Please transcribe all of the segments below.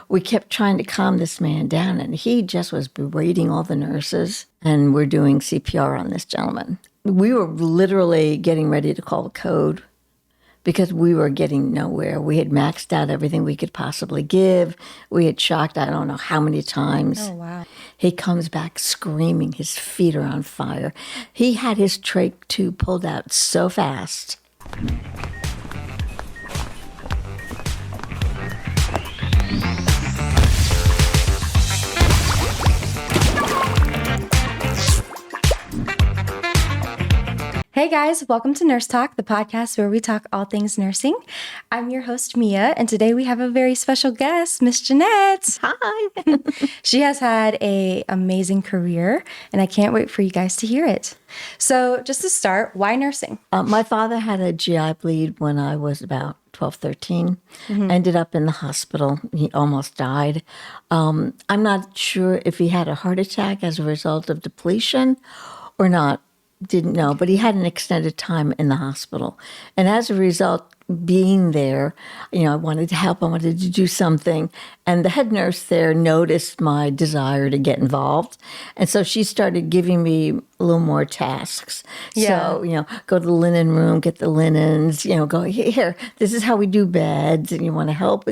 we kept trying to calm this man down, and he just was berating all the nurses, and we're doing CPR on this gentleman. We were literally getting ready to call the code because we were getting nowhere. We had maxed out everything we could possibly give. We had shocked, I don't know how many times. Oh, wow. He comes back screaming. His feet are on fire. He had his trach tube pulled out so fast. Hey guys, welcome to Nurse Talk, the podcast where we talk all things nursing. I'm your host, Mia, and today we have a very special guest, Miss Jeanette. Hi. She has had an amazing career, and I can't wait for you guys to hear it. So just to start, why nursing? My father had a GI bleed when I was about 12, 13. Ended up in the hospital. He almost died. I'm not sure if he had a heart attack as a result of depletion or not. Didn't know, but he had an extended time in the hospital. And as a result, being there, I wanted to help. I wanted to do something. And the head nurse there noticed my desire to get involved. And so she started giving me a little more tasks. Yeah. So, go to the linen room, get the linens, go here, this is how we do beds, and you want to help.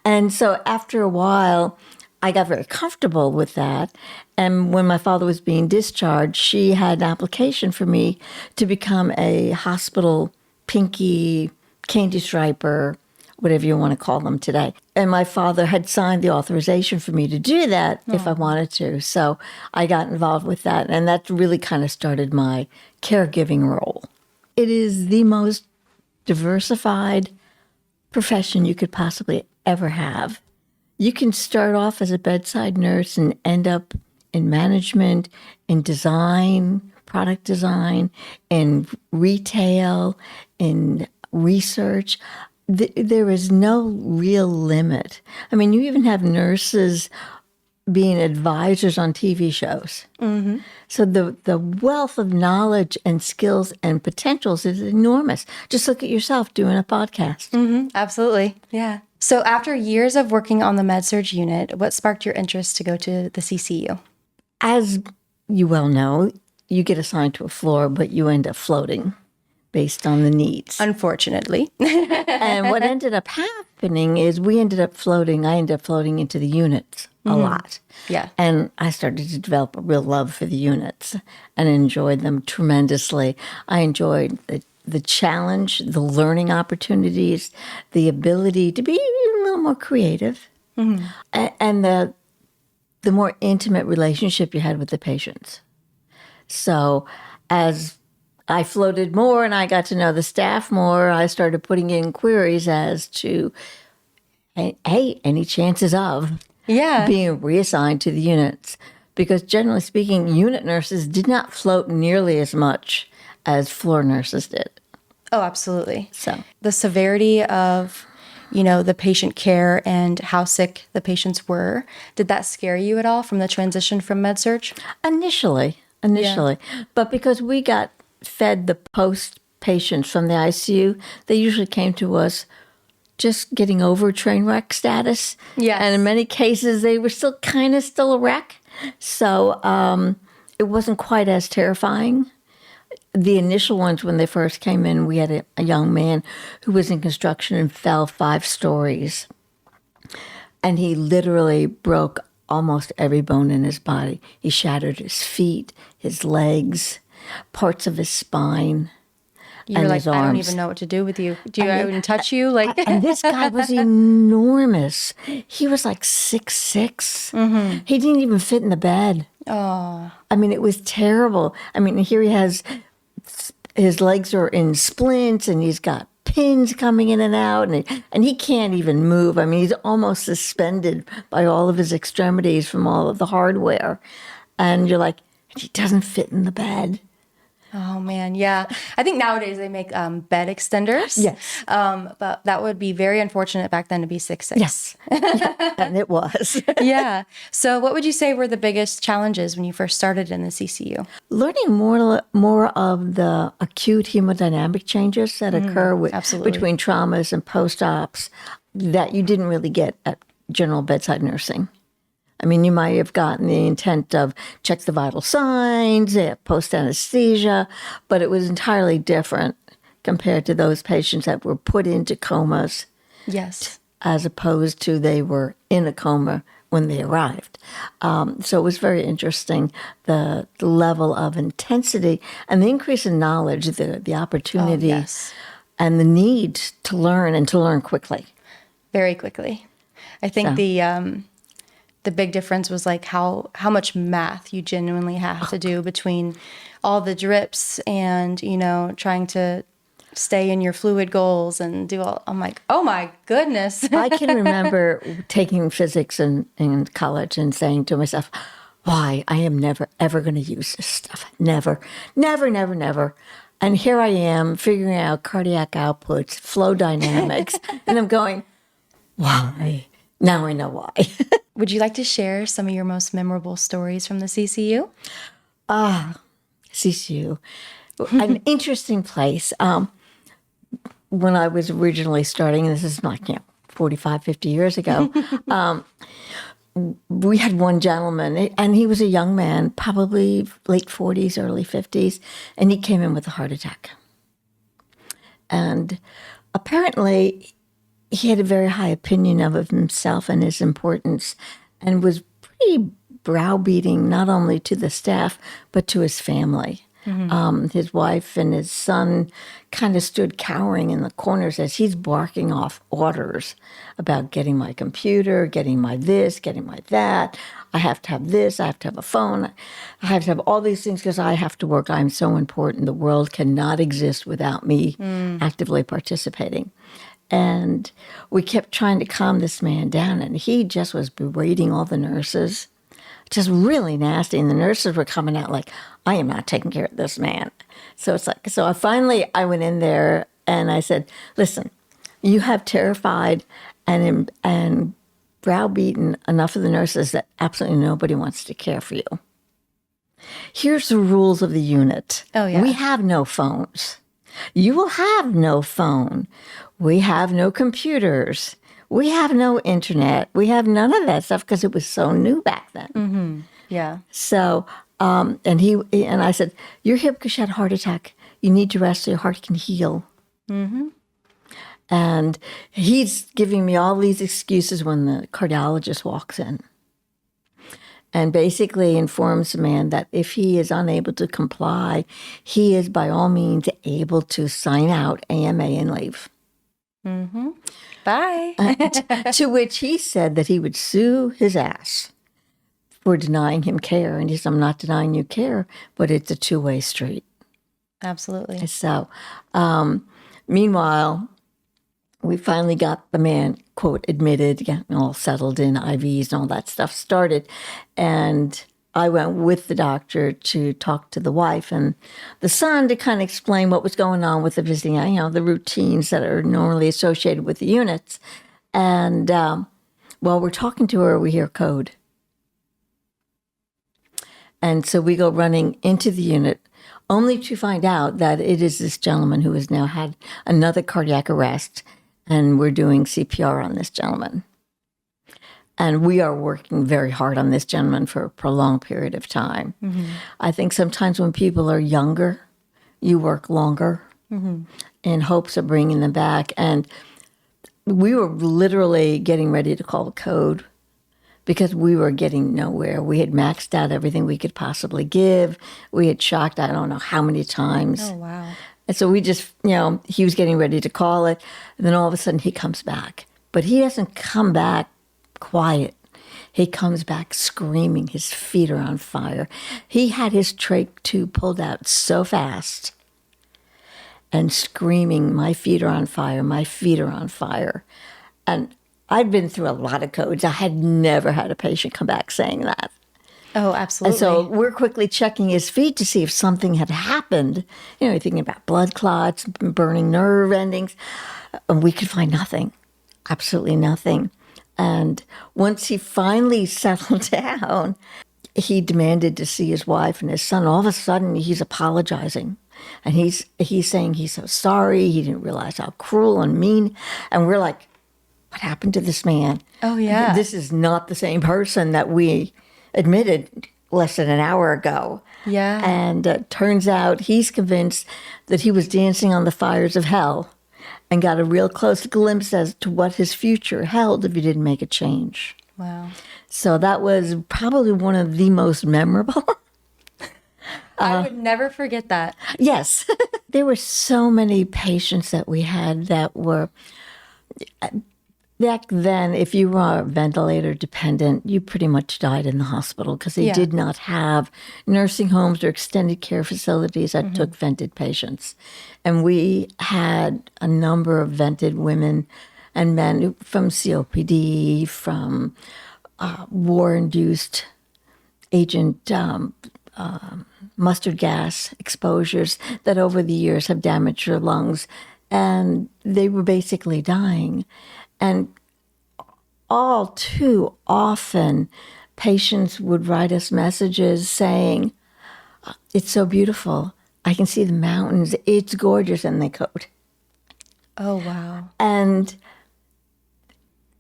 And so after a while, I got very comfortable with that. And when my father was being discharged, she had an application for me to become a hospital pinky, candy striper, whatever you want to call them today. And my father had signed the authorization for me to do that if I wanted to. So I got involved with that. And that really kind of started my caregiving role. It is the most diversified profession you could possibly ever have. You can start off as a bedside nurse and end up in management, in design, product design, in retail, in research. There is no real limit. I mean, you even have nurses being advisors on TV shows. Mm-hmm. So the wealth of knowledge and skills and potentials is enormous. Just look at yourself doing a podcast. Mm-hmm. Absolutely. Yeah. So after years of working on the med-surg unit, what sparked your interest to go to the CCU? As you well know, you get assigned to a floor, but you end up floating based on the needs. Unfortunately. And what ended up happening is I ended up floating into the units a lot. Yeah. And I started to develop a real love for the units and enjoyed them tremendously. I enjoyed the challenge, the learning opportunities, the ability to be a little more creative, and the more intimate relationship you had with the patients. So as I floated more and I got to know the staff more, I started putting in queries as to, hey, any chances of being reassigned to the units? Because generally speaking, unit nurses did not float nearly as much as floor nurses did. Oh, absolutely. So the severity of, the patient care and how sick the patients were, did that scare you at all from the transition from med-surg? Initially. But because we got fed the post patients from the ICU, they usually came to us just getting over train wreck status. Yes. And in many cases, they were still a wreck. So it wasn't quite as terrifying. The initial ones, when they first came in, we had a young man who was in construction and fell 5 stories. And he literally broke almost every bone in his body. He shattered his feet, his legs, parts of his spine. You're and like, his I don't arms. even know what to do with you. Do I even touch you? And this guy was enormous. He was like 6'6". Mm-hmm. He didn't even fit in the bed. Oh. I mean, it was terrible. I mean, here he has, his legs are in splints and he's got pins coming in and out and he can't even move. I mean, he's almost suspended by all of his extremities from all of the hardware. And you're like, he doesn't fit in the bed. Oh, man. Yeah. I think nowadays they make bed extenders. Yes. But that would be very unfortunate back then to be 6'6". Yes. Yeah, and it was. Yeah. So what would you say were the biggest challenges when you first started in the CCU? Learning more of the acute hemodynamic changes that occur Absolutely. between traumas and post-ops that you didn't really get at general bedside nursing. I mean, you might have gotten the intent of check the vital signs, post anesthesia, but it was entirely different compared to those patients that were put into comas, Yes. as opposed to they were in a coma when they arrived. So it was very interesting, the level of intensity and the increase in knowledge, the opportunity Yes. and the need to learn and to learn quickly. Very quickly. I think So. the big difference was like how much math you genuinely have to do between all the drips and, you know, trying to stay in your fluid goals and do all. I'm like, oh my goodness. I can remember taking physics in college and saying to myself, why? I am never, ever going to use this stuff. Never, never, never, never. And here I am figuring out cardiac outputs, flow dynamics, and I'm going, why? Now I know why. Would you like to share some of your most memorable stories from the CCU? CCU, an interesting place. When I was originally starting, and this is like 45, 50 years ago, we had one gentleman, and he was a young man, probably late 40s, early 50s, and he came in with a heart attack. And apparently, he had a very high opinion of himself and his importance, and was pretty browbeating not only to the staff, but to his family. His wife and his son kind of stood cowering in the corners as he's barking off orders about getting my computer, getting my this, getting my that. I have to have this. I have to have a phone. I have to have all these things because I have to work. I'm so important. The world cannot exist without me actively participating. And we kept trying to calm this man down, and he just was berating all the nurses, just really nasty. And the nurses were coming out like, I am not taking care of this man. So it's like, so I went in there and I said, listen, you have terrified and browbeaten enough of the nurses that absolutely nobody wants to care for you. Here's the rules of the unit. Oh, yeah. We have no phones. You will have no phone. We have no computers. We have no internet. We have none of that stuff because it was so new back then. Yeah. So, and I said, you're here because you had a heart attack. You need to rest so your heart can heal. And he's giving me all these excuses when the cardiologist walks in. And basically informs the man that if he is unable to comply, he is by all means able to sign out AMA and leave. Bye. To which he said that he would sue his ass for denying him care. And he said, I'm not denying you care, but it's a two-way street. Absolutely. So, meanwhile, we finally got the man, quote, admitted, getting all settled in, IVs and all that stuff started. And I went with the doctor to talk to the wife and the son to kind of explain what was going on with the visiting, the routines that are normally associated with the units. And while we're talking to her, we hear code. And so we go running into the unit, only to find out that it is this gentleman who has now had another cardiac arrest, and we're doing CPR on this gentleman. And we are working very hard on this gentleman for a prolonged period of time. I think sometimes when people are younger, you work longer in hopes of bringing them back. And we were literally getting ready to call the code because we were getting nowhere. We had maxed out everything we could possibly give. We had shocked, I don't know how many times. Oh, wow. And so we just, he was getting ready to call it. And then all of a sudden he comes back. But he doesn't come back quiet. He comes back screaming. His feet are on fire. He had his trach tube pulled out so fast and screaming, my feet are on fire, my feet are on fire. And I'd been through a lot of codes. I had never had a patient come back saying that. Oh, absolutely. And so we're quickly checking his feet to see if something had happened. You're thinking about blood clots, burning nerve endings. And we could find nothing, absolutely nothing. And once he finally settled down, he demanded to see his wife and his son. All of a sudden, he's apologizing. And he's saying he's so sorry. He didn't realize how cruel and mean. And we're like, what happened to this man? Oh, yeah. This is not the same person that we admitted less than an hour ago. Yeah. And turns out he's convinced that he was dancing on the fires of hell and got a real close glimpse as to what his future held if he didn't make a change. Wow. So that was probably one of the most memorable. I would never forget that. Yes. There were so many patients that we had that were, back then, if you were ventilator dependent, you pretty much died in the hospital because they Yeah. did not have nursing homes or extended care facilities that took vented patients. And we had a number of vented women and men from COPD, from war-induced agent mustard gas exposures that over the years have damaged their lungs. And they were basically dying. And all too often, patients would write us messages saying, "It's so beautiful. I can see the mountains. It's gorgeous." And they code. Oh, wow. And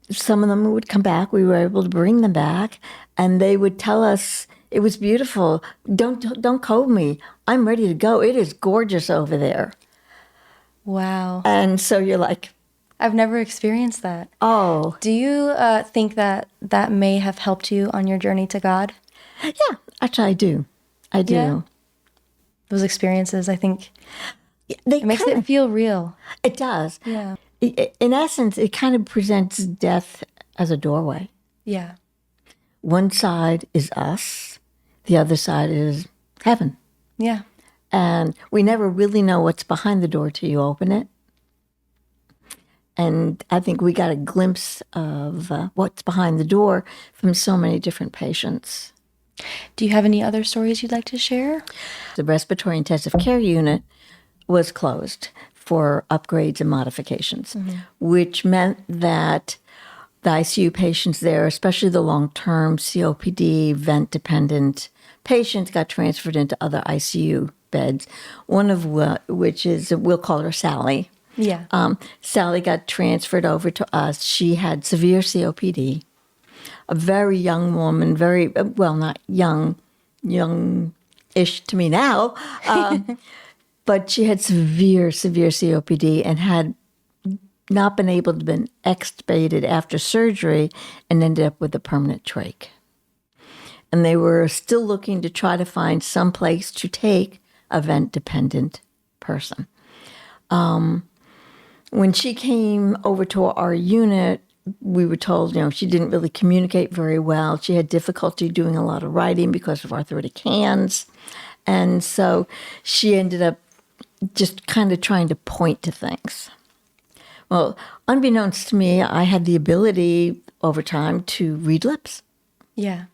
some of them would come back. We were able to bring them back, and they would tell us, "It was beautiful. Don't code me. I'm ready to go. It is gorgeous over there." Wow. And so you're like, I've never experienced that. "Oh, Do you think that that may have helped you on your journey to God? yeah." Actually, I do. I do. Yeah. Those experiences, I think They it makes kinda- it feel real. It does. Yeah. In essence, it kind of presents death as a doorway. Yeah. One side is us, the other side is heaven. Yeah. And we never really know what's behind the door till you open it. And I think we got a glimpse of what's behind the door from so many different patients. Do you have any other stories you'd like to share? The respiratory intensive care unit was closed for upgrades and modifications, which meant that the ICU patients there, especially the long-term COPD, vent-dependent patients, got transferred into other ICU beds, one of which is, we'll call her Sally. Yeah. Sally got transferred over to us. She had severe COPD, a very young woman, very, well, not young, young-ish to me now, but she had severe COPD and had not been able to be extubated after surgery and ended up with a permanent trach. And they were still looking to try to find some place to take a vent-dependent person. When she came over to our unit, we were told, she didn't really communicate very well. She had difficulty doing a lot of writing because of arthritic hands. And so she ended up just kind of trying to point to things. Well, unbeknownst to me, I had the ability over time to read lips. Yeah.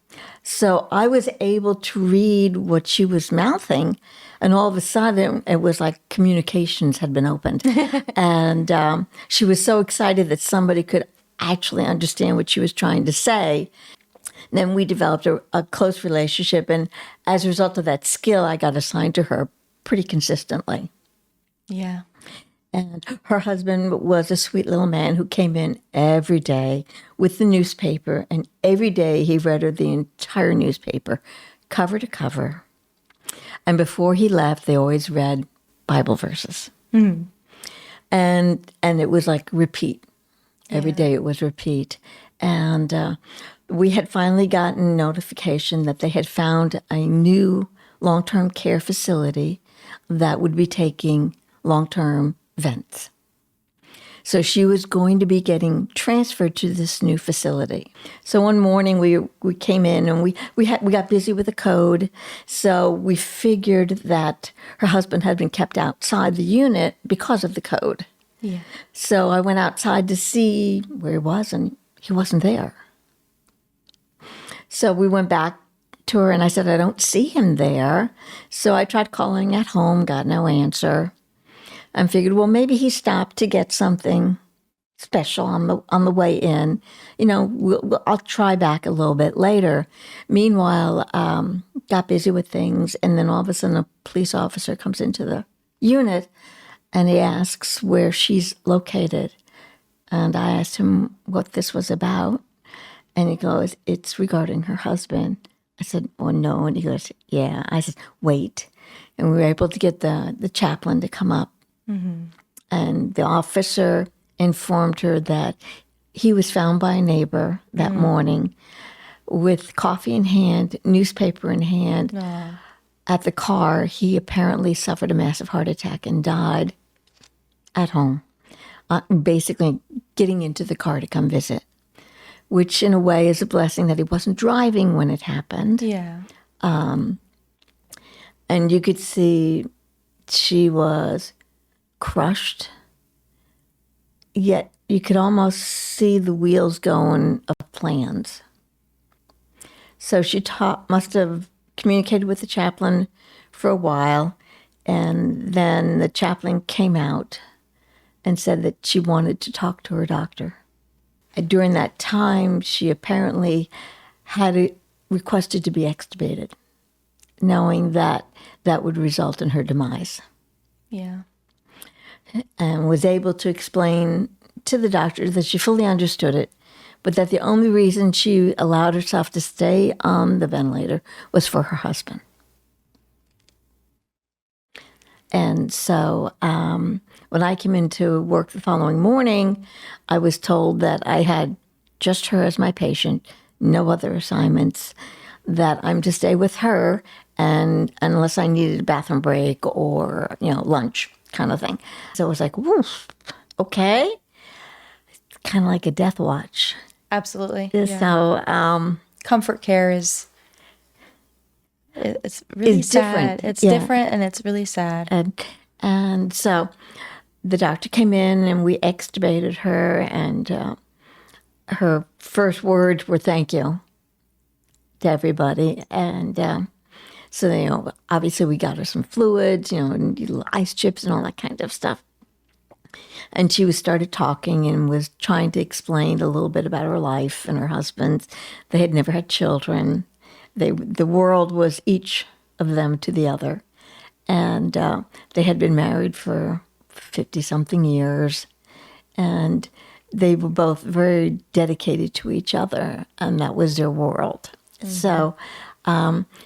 So I was able to read what she was mouthing, and all of a sudden it was like communications had been opened. And she was so excited that somebody could actually understand what she was trying to say. And then we developed a close relationship, and as a result of that skill, I got assigned to her pretty consistently. Yeah. And her husband was a sweet little man who came in every day with the newspaper, and every day he read her the entire newspaper, cover to cover. And before he left, they always read Bible verses. And it was like repeat. Every day it was repeat. And we had finally gotten notification that they had found a new long-term care facility that would be taking long-term vents. So she was going to be getting transferred to this new facility. So one morning we came in and we got busy with the code. So we figured that her husband had been kept outside the unit because of the code. Yeah. So I went outside to see where he was, and he wasn't there. So we went back to her and I said, "I don't see him there." So I tried calling at home, got no answer. And figured, well, maybe he stopped to get something special on the way in. I'll try back a little bit later. Meanwhile, got busy with things, and then all of a sudden, a police officer comes into the unit, and he asks where she's located. And I asked him what this was about. And he goes, it's regarding her husband. I said, oh, no. And he goes, yeah. I said, wait. And we were able to get the chaplain to come up. And the officer informed her that he was found by a neighbor that morning with coffee in hand, newspaper in hand. At the car, he apparently suffered a massive heart attack and died at home, basically getting into the car to come visit, which in a way is a blessing that he wasn't driving when it happened. Yeah. And you could see she was crushed, yet you could almost see the wheels going of plans. So she must have communicated with the chaplain for a while, and then the chaplain came out and said that she wanted to talk to her doctor. And during that time, she apparently had requested to be extubated, knowing that that would result in her demise, Yeah. and was able to explain to the doctor that she fully understood it, but that the only reason she allowed herself to stay on the ventilator was for her husband. And so when I came into work the following morning, I was told that I had just her as my patient, no other assignments, that I'm to stay with her, and unless I needed a bathroom break or, lunch kind of thing. So it was like, woof, okay. It's kind of like a death watch. Absolutely. Yeah. So Comfort care it's really It's sad. different. It's Yeah. different and it's really sad. and so the doctor came in and we extubated her, and her first words were thank you to everybody. And so, obviously we got her some fluids, and little ice chips and all that kind of stuff. And she started talking and was trying to explain a little bit about her life and her husband. They had never had children. The world was each of them to the other. And they had been married for 50-something years. And they were both very dedicated to each other, and that was their world. So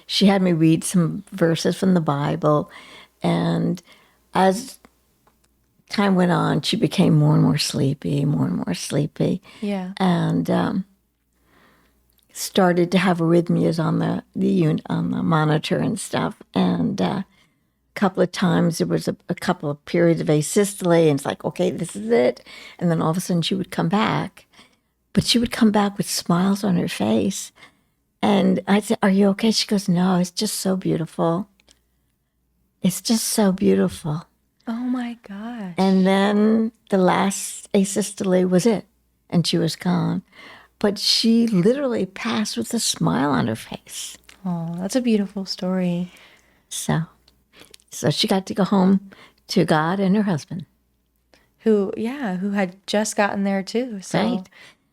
she had me read some verses from the Bible. And as time went on, she became more and more sleepy, Yeah. and started to have arrhythmias on the unit, on the monitor and stuff. And a couple of times there was a couple of periods of asystole, and it's like, okay, this is it. And then all of a sudden she would come back, but she would come back with smiles on her face. And I'd say, are you okay? She goes, no, it's just so beautiful. It's just so beautiful. Oh my gosh. And then the last asystole was it, and she was gone. But she literally passed with a smile on her face. Oh, that's a beautiful story. So she got to go home to God and her husband. Who had just gotten there too. So. Right.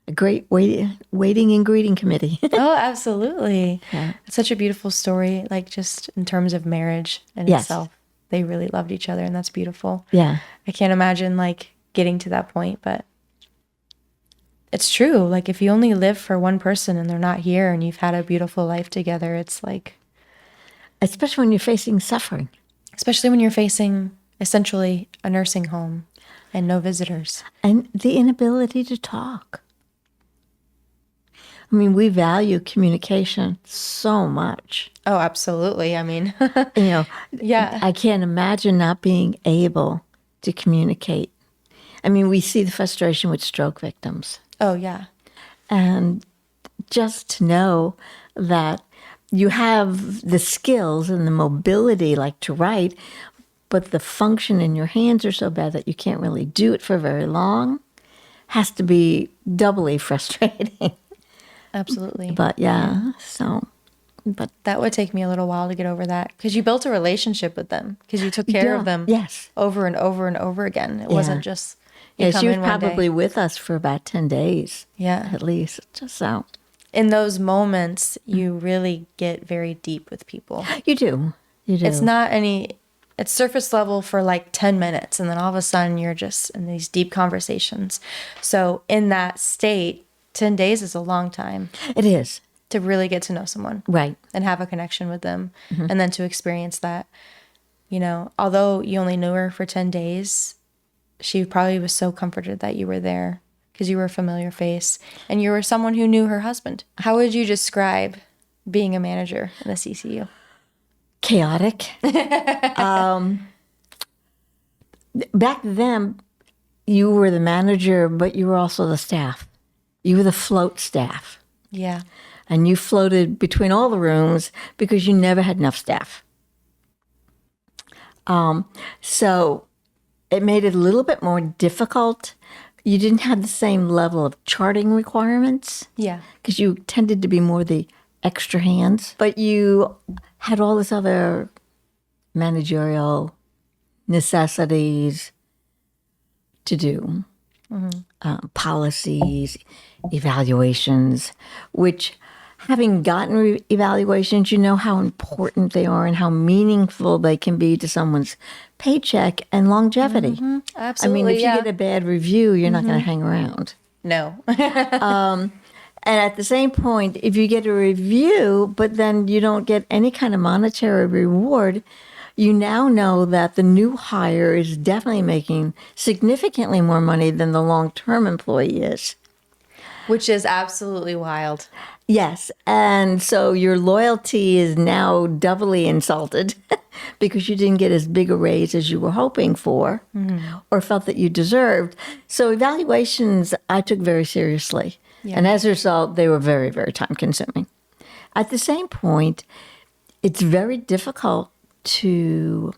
A great waiting and greeting committee. Oh, absolutely. Yeah. It's such a beautiful story, like just in terms of marriage in Yes. itself. They really loved each other, and that's beautiful. Yeah. I can't imagine like getting to that point, but it's true. Like if you only live for one person and they're not here and you've had a beautiful life together, it's like... Especially when you're facing suffering. Especially when you're facing essentially a nursing home and no visitors. And the inability to talk. I mean, we value communication so much. Oh, absolutely. I mean, yeah. I can't imagine not being able to communicate. I mean, we see the frustration with stroke victims. Oh, yeah. And just to know that you have the skills and the mobility, like to write, but the function in your hands are so bad that you can't really do it for very long, has to be doubly frustrating. Absolutely. But but that would take me a little while to get over that, because you built a relationship with them, because you took care of them. Yes. Over and over and over again. It wasn't just you come she was in one day. probably with us for about 10 days. Yeah. At least. Just so. In those moments, you really get very deep with people. You do. It's not any it's surface level for like 10 minutes. And then all of a sudden you're just in these deep conversations. So in that state, 10 days is a long time It is. to really get to know someone. Right. And have a connection with them. And then to experience that, you know, although you only knew her for 10 days, she probably was so comforted that you were there because you were a familiar face and you were someone who knew her husband. How would you describe being a manager in the CCU? Chaotic. Back then, you were the manager, but you were also the staff. You were the float staff. Yeah. And you floated between all the rooms because you never had enough staff. So it made it a little bit more difficult. You didn't have the same level of charting requirements. Yeah. Because you tended to be more the extra hands. But you had all this other managerial necessities to do. Policies, evaluations, which having gotten evaluations, you know how important they are and how meaningful they can be to someone's paycheck and longevity. Absolutely. I mean, if you get a bad review, you're not going to hang around. No. And at the same point, if you get a review, but then you don't get any kind of monetary reward, you now know that the new hire is definitely making significantly more money than the long-term employee is. Which is absolutely wild. Yes. And so your loyalty is now doubly insulted because you didn't get as big a raise as you were hoping for or felt that you deserved. So evaluations I took very seriously. Yeah. And as a result, they were very, very time consuming. At the same point, it's very difficult to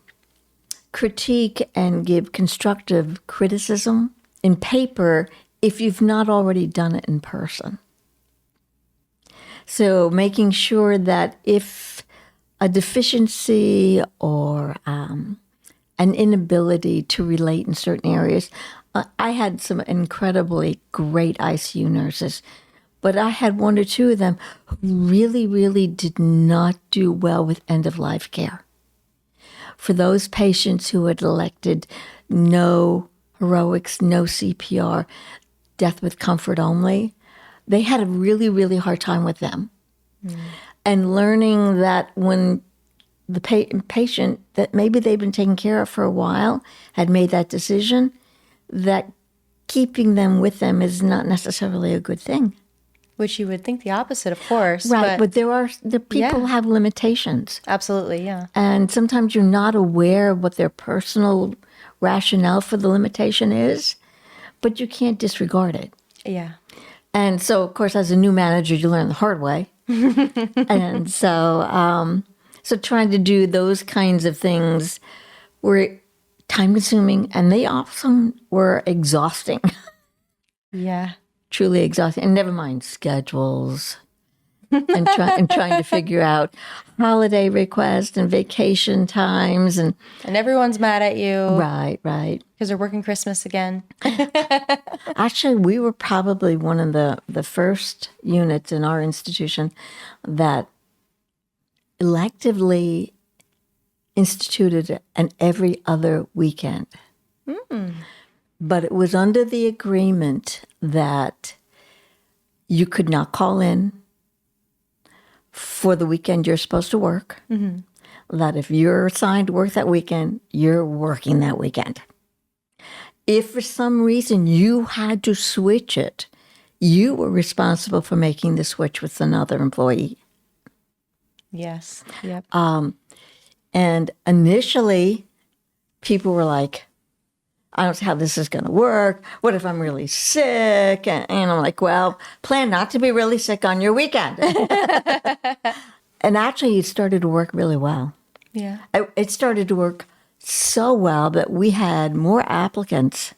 critique and give constructive criticism in paper if you've not already done it in person. So making sure that if a deficiency or an inability to relate in certain areas, I had some incredibly great ICU nurses, but I had one or two of them who really, really did not do well with end-of-life care. For those patients who had elected no heroics, no CPR, death with comfort only, they had a really, really hard time with them. And learning that when the patient that maybe they've been taken care of for a while had made that decision, that keeping them with them is not necessarily a good thing. Which you would think the opposite, of course. Right, but the people have limitations. Absolutely, yeah. And sometimes you're not aware of what their personal rationale for the limitation is, but you can't disregard it. Yeah. And so, of course, as a new manager, you learn the hard way. And so, so trying to do those kinds of things were time-consuming, and they often were exhausting. Yeah. Truly exhausting. And never mind schedules and trying to figure out holiday requests and vacation times. And everyone's mad at you. Right. Because they're working Christmas again. Actually, we were probably one of the first units in our institution that electively instituted an every other weekend. But it was under the agreement that you could not call in for the weekend you're supposed to work. That if you're assigned to work that weekend, you're working that weekend. If for some reason you had to switch it, you were responsible for making the switch with another employee. Yes. Yep. And initially, people were like, I don't see how this is going to work. What if I'm really sick? And I'm like, well, plan not to be really sick on your weekend. And actually, it started to work really well. Yeah. It started to work so well that we had more applicants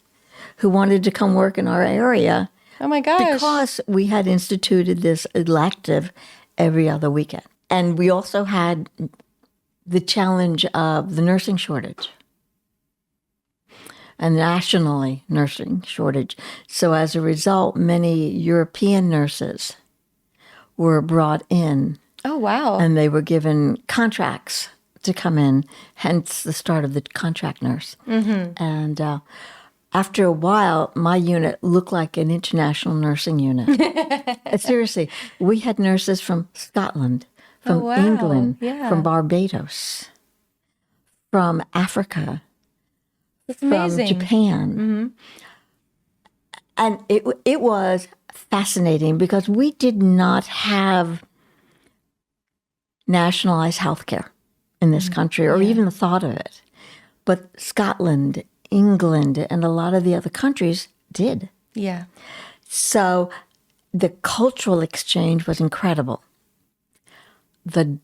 who wanted to come work in our area. Oh my gosh. Because we had instituted this elective every other weekend. And we also had the challenge of the nursing shortage. A nationally nursing shortage. So as a result, many European nurses were brought in. Oh, wow. And they were given contracts to come in, hence the start of the contract nurse. And after a while, my unit looked like an international nursing unit. Seriously, we had nurses from Scotland, Oh, from wow. England, Yeah. from Barbados, from Africa, That's from amazing. Japan. And it was fascinating because we did not have nationalized healthcare in this country or even the thought of it. But Scotland, England, and a lot of the other countries did. Yeah. So the cultural exchange was incredible. The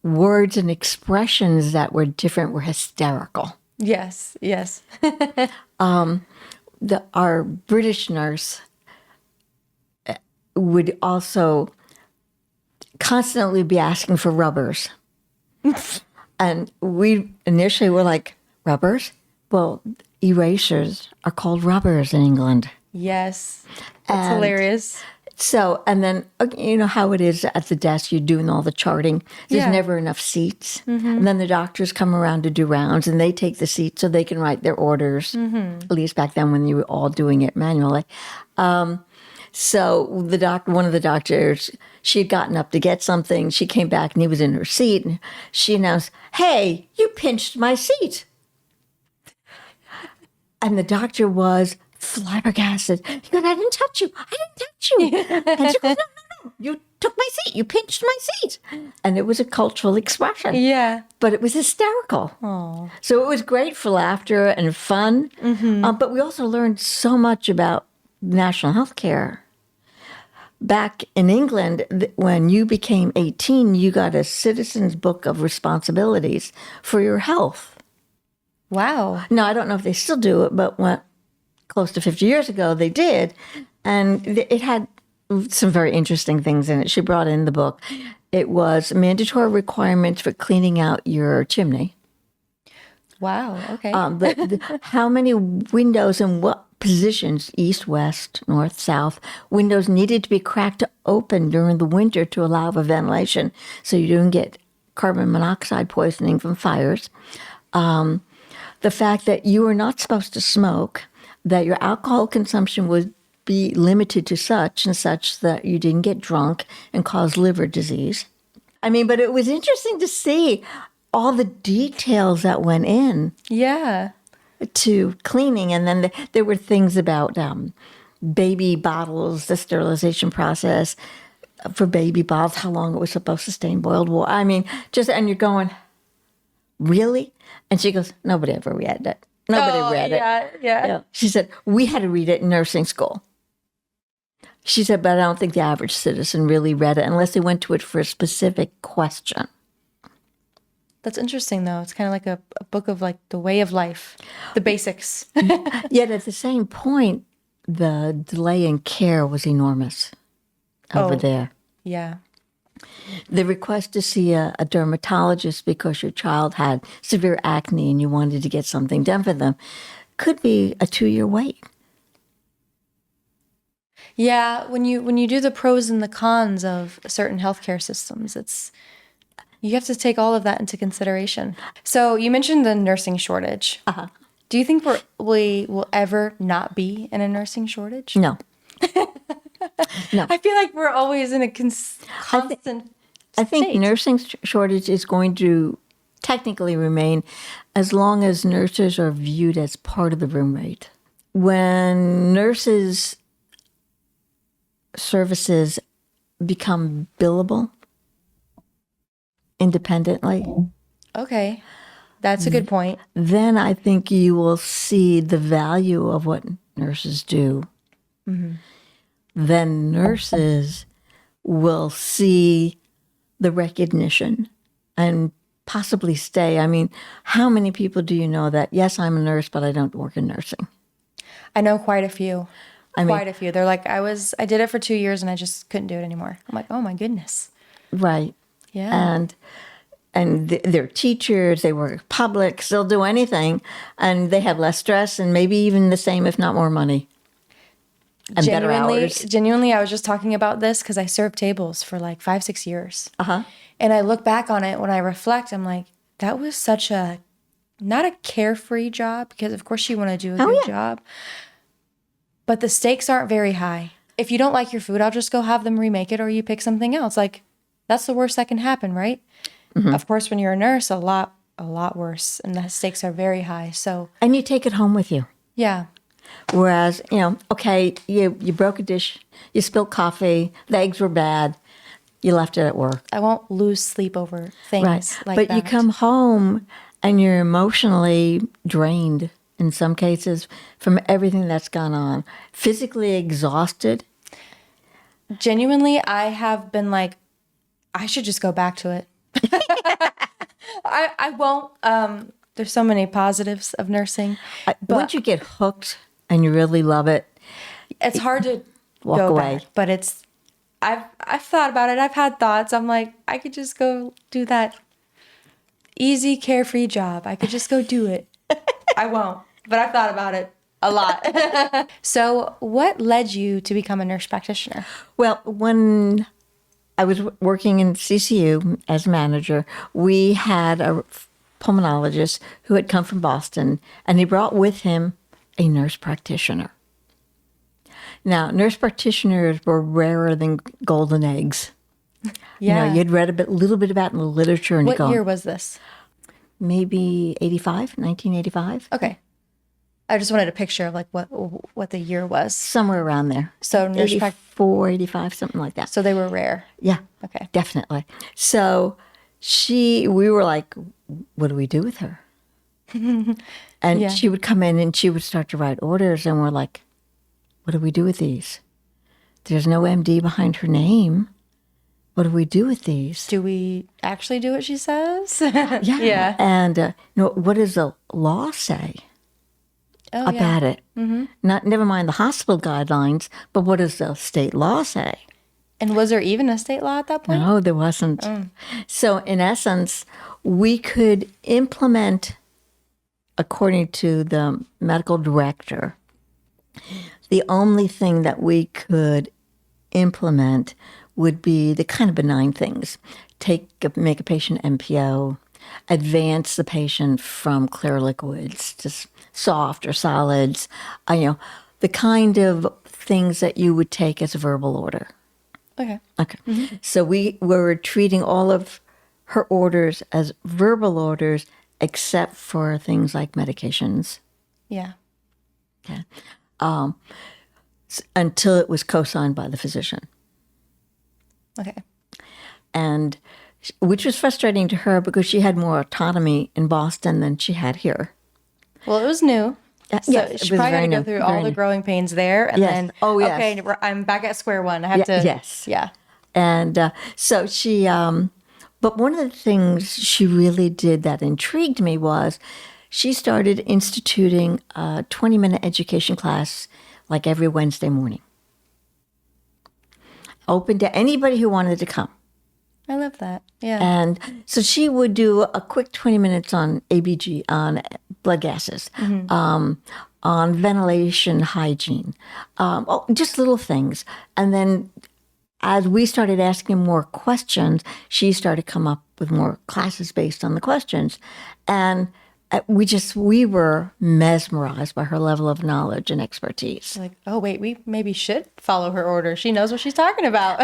words and expressions that were different were hysterical. Yes. Yes. Our British nurse would also constantly be asking for rubbers. And we initially were like, rubbers? Well, erasers are called rubbers in England. Yes. That's And hilarious. So, and then, you know how it is at the desk, you're doing all the charting. There's Yeah. never enough seats. And then the doctors come around to do rounds and they take the seats so they can write their orders, at least back then when you were all doing it manually. So one of the doctors, she had gotten up to get something. She came back and he was in her seat. And she announced, "Hey, you pinched my seat." And the doctor was flabbergasted. He goes, "I didn't touch you. I didn't touch you." And she goes, "No. You took my seat. You pinched my seat." And it was a cultural expression. Yeah. But it was hysterical. Oh. So it was great for laughter and fun. But we also learned so much about national health care. Back in England, when you became 18, you got a citizen's book of responsibilities for your health. Wow. Now, I don't know if they still do it, but close to 50 years ago, they did. And it had some very interesting things in it. She brought in the book. It was mandatory requirements for cleaning out your chimney. Wow. Okay. How many windows and what positions, east, west, north, south, windows needed to be cracked open during the winter to allow for ventilation so you don't get carbon monoxide poisoning from fires. The fact that you were not supposed to smoke, that your alcohol consumption would be limited to such and such that you didn't get drunk and cause liver disease. I mean, but it was interesting to see all the details that went in Yeah. to cleaning. And then there were things about baby bottles, the sterilization process for baby bottles, how long it was supposed to stay in boiled water. I mean, and you're going, really? And she goes, nobody ever read it. Nobody read it. Yeah. She said, we had to read it in nursing school. She said, but I don't think the average citizen really read it unless they went to it for a specific question. That's interesting, though. It's kind of like a book of like the way of life, the basics. Yet at the same point, the delay in care was enormous over there. Yeah. The request to see a dermatologist because your child had severe acne and you wanted to get something done for them could be a 2-year wait. Yeah, when you do the pros and the cons of certain healthcare systems, you have to take all of that into consideration. So you mentioned the nursing shortage. Do you think we will ever not be in a nursing shortage? No. I feel like we're always in a constant I think state. nursing shortage is going to technically remain as long as nurses are viewed as part of the room rate. When nurses' services become billable independently, Okay, that's a good point. then I think you will see the value of what nurses do. Then nurses will see the recognition and possibly stay. I mean, how many people do you know that, yes, I'm a nurse, but I don't work in nursing? I know quite a few. Quite a few. They're like, I did it for 2 years and I just couldn't do it anymore. I'm like, oh my goodness. Right. Yeah. And they're teachers, they work publics, they'll do anything, and they have less stress and maybe even the same, if not more money. And better hours. Genuinely, I was just talking about this because I served tables for like 5-6 years. And I look back on it when I reflect, I'm like, that was such a, not a carefree job, because of course you want to do a Oh, good yeah. job, but the stakes aren't very high. If you don't like your food, I'll just go have them remake it, or you pick something else. Like, that's the worst that can happen, right? Of course, when you're a nurse, a lot worse, and the stakes are very high. So, And you take it home with you. yeah. Whereas, okay, you broke a dish, you spilled coffee, the eggs were bad, you left it at work. I won't lose sleep over things Right. like But that. you come home and you're emotionally drained in some cases from everything that's gone on, physically exhausted. Genuinely, I have been like, I should just go back to it. I won't. There's so many positives of nursing, but Once you get hooked and you really love it, it's hard to walk go away. back. But it's, I've thought about it. I've had thoughts. I'm like, I could just go do that easy, carefree job. I could just go do it. I won't, but I've thought about it a lot. So, what led you to become a nurse practitioner? Well, when I was working in CCU as manager, we had a pulmonologist who had come from Boston, and he brought with him a nurse practitioner. Now, nurse practitioners were rarer than golden eggs. Yeah. You'd read little bit about it in the literature, and What you go, year was this? maybe 1985, Okay. I just wanted a picture of like what the year was. somewhere around there. So nurse 84, 85, something like that. So they were rare. Yeah, Okay. definitely. So we were like, what do we do with her? And Yeah. she would come in and she would start to write orders, and we're like, what do we do with these? There's no MD behind her name. What do we do with these? Do we actually do what she says? Yeah. Yeah. And what does the law say Oh, about yeah. it? Mm-hmm. Never mind the hospital guidelines, but what does the state law say? And was there even a state law at that point? No, there wasn't. So in essence, we could implement, according to the medical director, the only thing that we could implement would be the kind of benign things. Make a patient MPO, advance the patient from clear liquids to soft or solids, the kind of things that you would take as a verbal order. Okay. Okay. So we were treating all of her orders as verbal orders, except for things like medications. Yeah. Okay. Until it was co-signed by the physician. Okay. And which was frustrating to her because she had more autonomy in Boston than she had here. Well, it was new. So yes, it she was probably had very to go new, through very all the new. growing pains there. And Yes. then, Oh, yes. okay, I'm back at square one. I have to. Yes. Yeah. And so she, but one of the things she really did that intrigued me was she started instituting a 20-minute education class like every Wednesday morning. Open to anybody who wanted to come. I love that. Yeah. And so she would do a quick 20 minutes on ABG, on blood gases, on ventilation hygiene, just little things. And then as we started asking more questions, she started to come up with more classes based on the questions. And we were mesmerized by her level of knowledge and expertise. Like, oh, wait, we maybe should follow her order. She knows what she's talking about.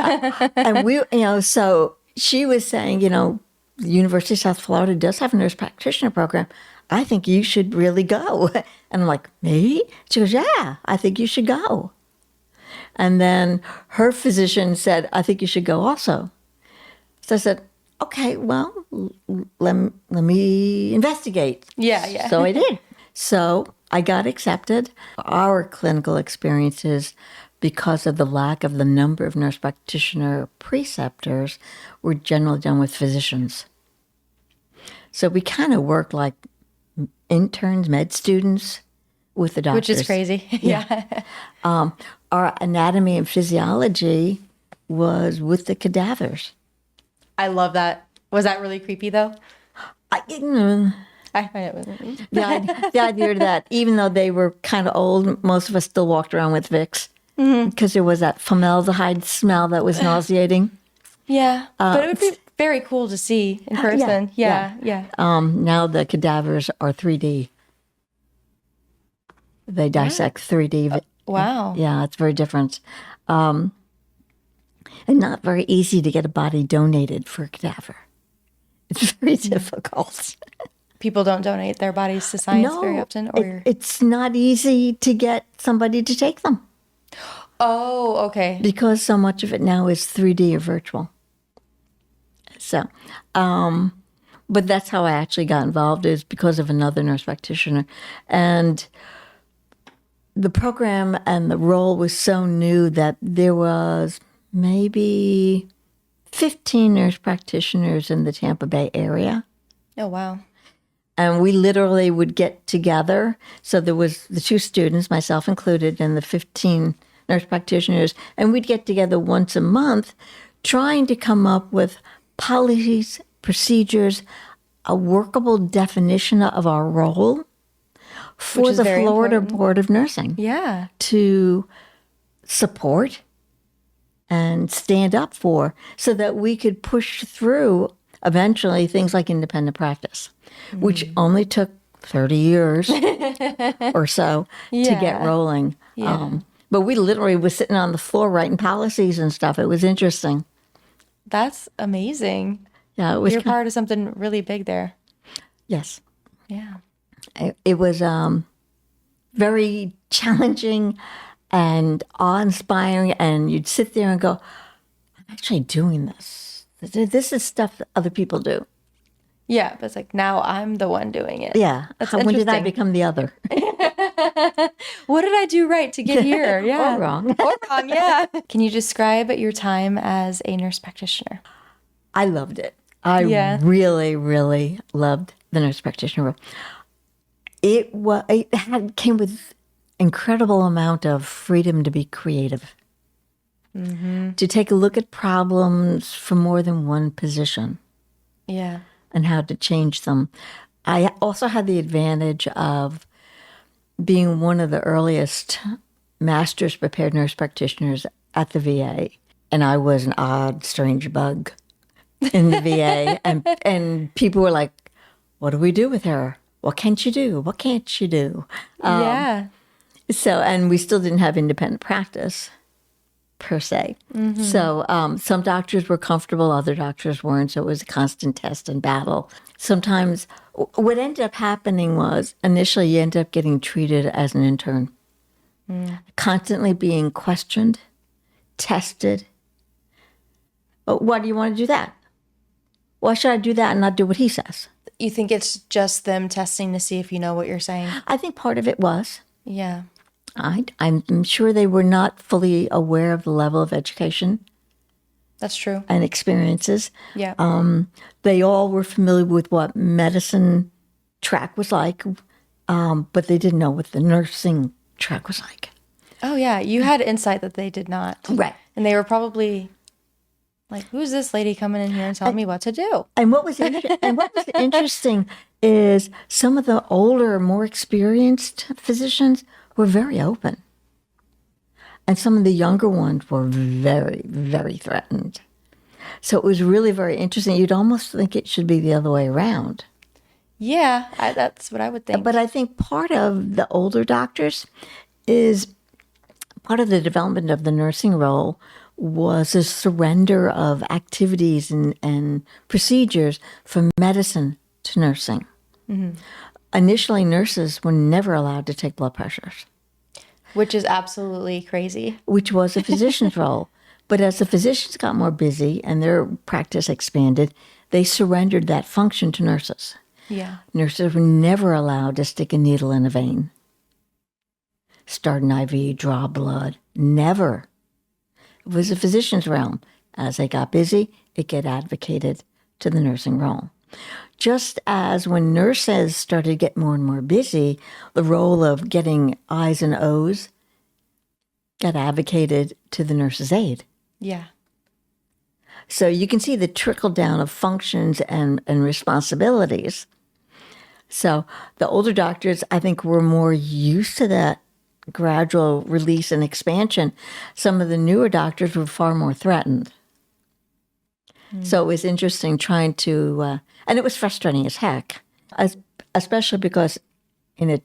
And so she was saying, the University of South Florida does have a nurse practitioner program. I think you should really go. And I'm like, me? She goes, yeah, I think you should go. And then her physician said, I think you should go also. So I said, okay, well, let me investigate. Yeah. So I did. So I got accepted. Our clinical experiences, because of the lack of the number of nurse practitioner preceptors, were generally done with physicians. So we kind of worked like interns, med students with the doctors. Which is crazy. Yeah. Our anatomy and physiology was with the cadavers. I love that. Was that really creepy though? I find it the idea that even though they were kind of old, most of us still walked around with Vicks because there was that formaldehyde smell that was nauseating. Yeah. But it would be very cool to see in person. Yeah. Now the cadavers are 3D. They dissect 3D. Wow. Yeah, it's very different. And not very easy to get a body donated for a cadaver. It's very difficult. People don't donate their bodies to science very often, or it's not easy to get somebody to take them oh, okay. because so much of it now is 3D or virtual. So, but that's how I actually got involved, is because of another nurse practitioner. And the program and the role was so new that there was maybe 15 nurse practitioners in the Tampa Bay area. Oh, wow. And we literally would get together. So there was the 2 students, myself included, and the 15 nurse practitioners, and we'd get together once a month trying to come up with policies, procedures, a workable definition of our role for the Florida Board of Nursing. Yeah. To support and stand up for, so that we could push through eventually things like independent practice, which only took 30 years or so to get rolling. Yeah. But we literally was sitting on the floor writing policies and stuff. It was interesting. That's amazing. Yeah, it was. You're part of something really big there. Yes. Yeah. It was very challenging and awe-inspiring, and you'd sit there and go, I'm actually doing this. This is stuff that other people do. Yeah, but it's like, now I'm the one doing it. Yeah. That's When did I interesting. become the other? What did I do right to get here? Yeah. Or wrong. Or wrong, yeah. Can you describe your time as a nurse practitioner? I loved it. I really, really loved the nurse practitioner role. Came with incredible amount of freedom to be creative, to take a look at problems from more than one position. Yeah. And how to change them. I also had the advantage of being one of the earliest master's prepared nurse practitioners at the VA. And I was an odd, strange bug in the VA. And people were like, what do we do with her? What can she do? What can't she do? Yeah. So, and we still didn't have independent practice per se. So some doctors were comfortable, other doctors weren't. So it was a constant test and battle. Sometimes what ended up happening was initially you end up getting treated as an intern, constantly being questioned, tested. Why do you want to do that? Why should I do that and not do what he says? You think it's just them testing to see if you know what you're saying? I think part of it was. Yeah. I'm sure they were not fully aware of the level of education. That's true. And experiences. Yeah. They all were familiar with what medicine track was like, but they didn't know what the nursing track was like. Oh, yeah. You had insight that they did not. Right. And they were probably like, who's this lady coming in here and telling me what to do? And what was interesting is some of the older, more experienced physicians were very open. And some of the younger ones were very, very threatened. So it was really very interesting. You'd almost think it should be the other way around. Yeah, that's what I would think. But I think part of the older doctors is part of the development of the nursing role was a surrender of activities and procedures from medicine to nursing. Initially, nurses were never allowed to take blood pressures. Which is absolutely crazy. Which was a physician's role. But as the physicians got more busy and their practice expanded, they surrendered that function to nurses. Yeah. Nurses were never allowed to stick a needle in a vein, start an IV, draw blood. Never. It was a physician's realm. As they got busy, it got advocated to the nursing role. Just as when nurses started to get more and more busy, the role of getting I's and O's got advocated to the nurse's aide. Yeah. So you can see the trickle down of functions and responsibilities. So the older doctors, I think, were more used to that gradual release and expansion. Some of the newer doctors were far more threatened. So it was interesting trying to, and it was frustrating as heck, especially because in a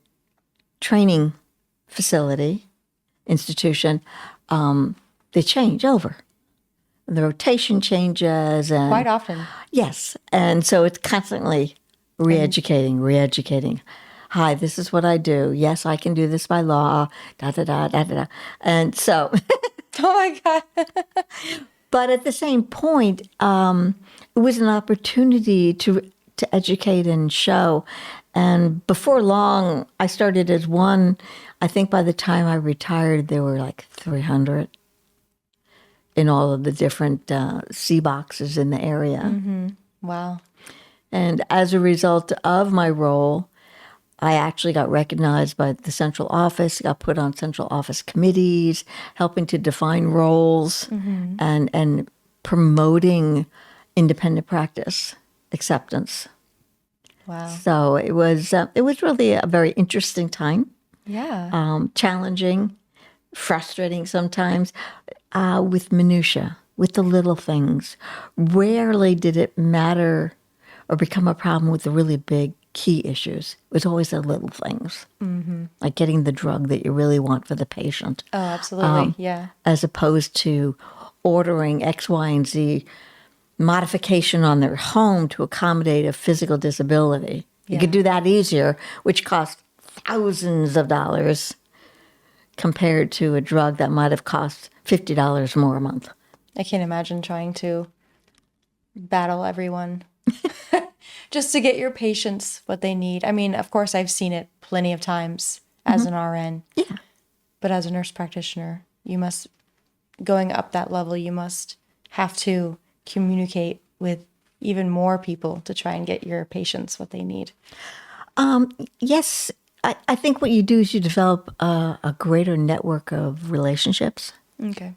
training facility, institution, they change over. The rotation changes and Quite often. yes. And so it's constantly re-educating. Hi, this is what I do. Yes, I can do this by law, da, da, da, da, da, da. And so, Oh my God. but at the same point, it was an opportunity to educate and show. And before long, I started as one. I think by the time I retired, there were like 300 in all of the different C boxes in the area. Wow. And as a result of my role, I actually got recognized by the central office, got put on central office committees, helping to define roles and promoting independent practice acceptance. Wow. So it was really a very interesting time, Yeah. challenging, frustrating sometimes, with minutia, with the little things. Rarely did it matter or become a problem with the really big key issues. It was always the little things, like getting the drug that you really want for the patient, Oh, absolutely. Yeah. as opposed to ordering X, Y, and Z modification on their home to accommodate a physical disability. You Yeah. could do that easier, which costs thousands of dollars compared to a drug that might have cost $50 more a month. I can't imagine trying to battle everyone just to get your patients what they need. I mean, of course, I've seen it plenty of times as an RN, Yeah. but as a nurse practitioner, going up that level, you must have to communicate with even more people to try and get your patients what they need. Yes, I think what you do is you develop a greater network of relationships. Okay.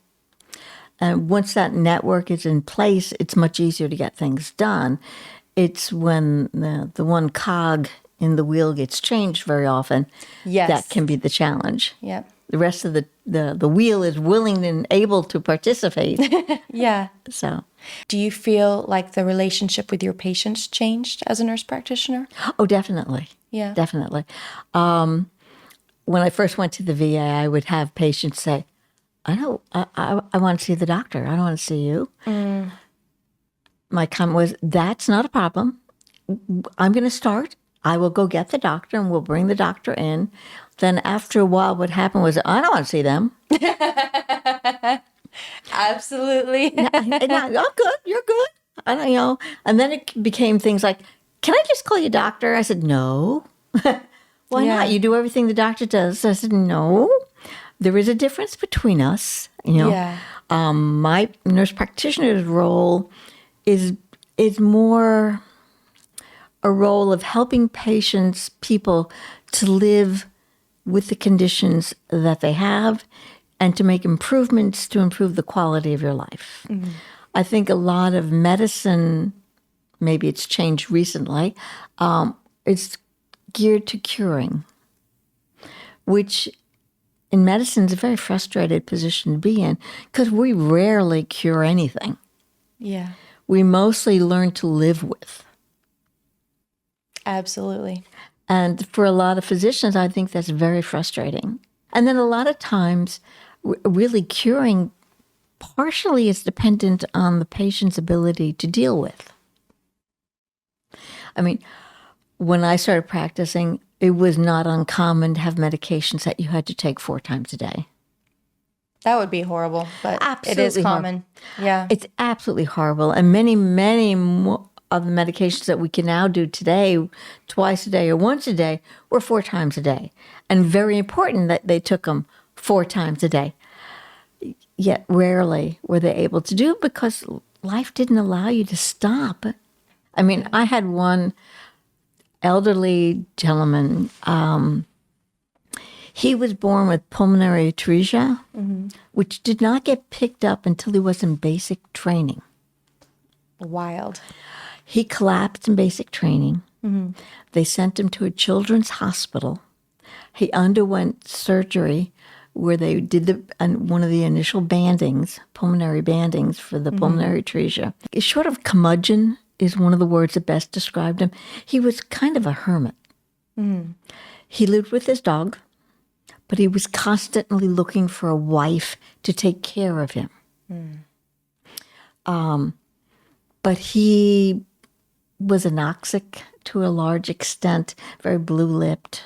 And once that network is in place, it's much easier to get things done. It's when the one cog in the wheel gets changed very often Yes. that can be the challenge. Yep. The rest of the wheel is willing and able to participate. Yeah. So, Do you feel like the relationship with your patients changed as a nurse practitioner? oh, definitely. Yeah. Definitely. When I first went to the VA, I would have patients say, I want to see the doctor. I don't want to see you. My comment was, that's not a problem. I'm going to start. I will go get the doctor and we'll bring the doctor in. Then after a while, what happened was, I don't want to see them. Absolutely. Oh, good. You're good. I don't know. And then it became things like, can I just call you doctor? I said, no. Why Yeah. not? You do everything the doctor does. I said, no. There is a difference between us. Yeah. My nurse practitioner's role is more a role of helping people to live with the conditions that they have and to make improvements to improve the quality of your life. I think a lot of medicine, maybe it's changed recently, it's geared to curing, which in medicine is a very frustrated position to be in because we rarely cure anything. Yeah. We mostly learn to live with. Absolutely. And for a lot of physicians, I think that's very frustrating. And then a lot of times, really curing partially is dependent on the patient's ability to deal with. I mean, when I started practicing, it was not uncommon to have medications that you had to take 4 times a day. That would be horrible, but it is Absolutely common. Yeah. It's absolutely horrible. And many, many more of the medications that we can now do today, twice a day or once a day, were 4 times a day. And very important that they took them 4 times a day. Yet rarely were they able to do it because life didn't allow you to stop. I mean, I had one elderly gentleman. He was born with pulmonary atresia, which did not get picked up until he was in basic training. Wild. He collapsed in basic training. They sent him to a children's hospital. He underwent surgery where they did one of the initial bandings, pulmonary bandings for the pulmonary atresia. Short of curmudgeon is one of the words that best described him. He was kind of a hermit. He lived with his dog, but he was constantly looking for a wife to take care of him. But he was anoxic to a large extent, very blue-lipped,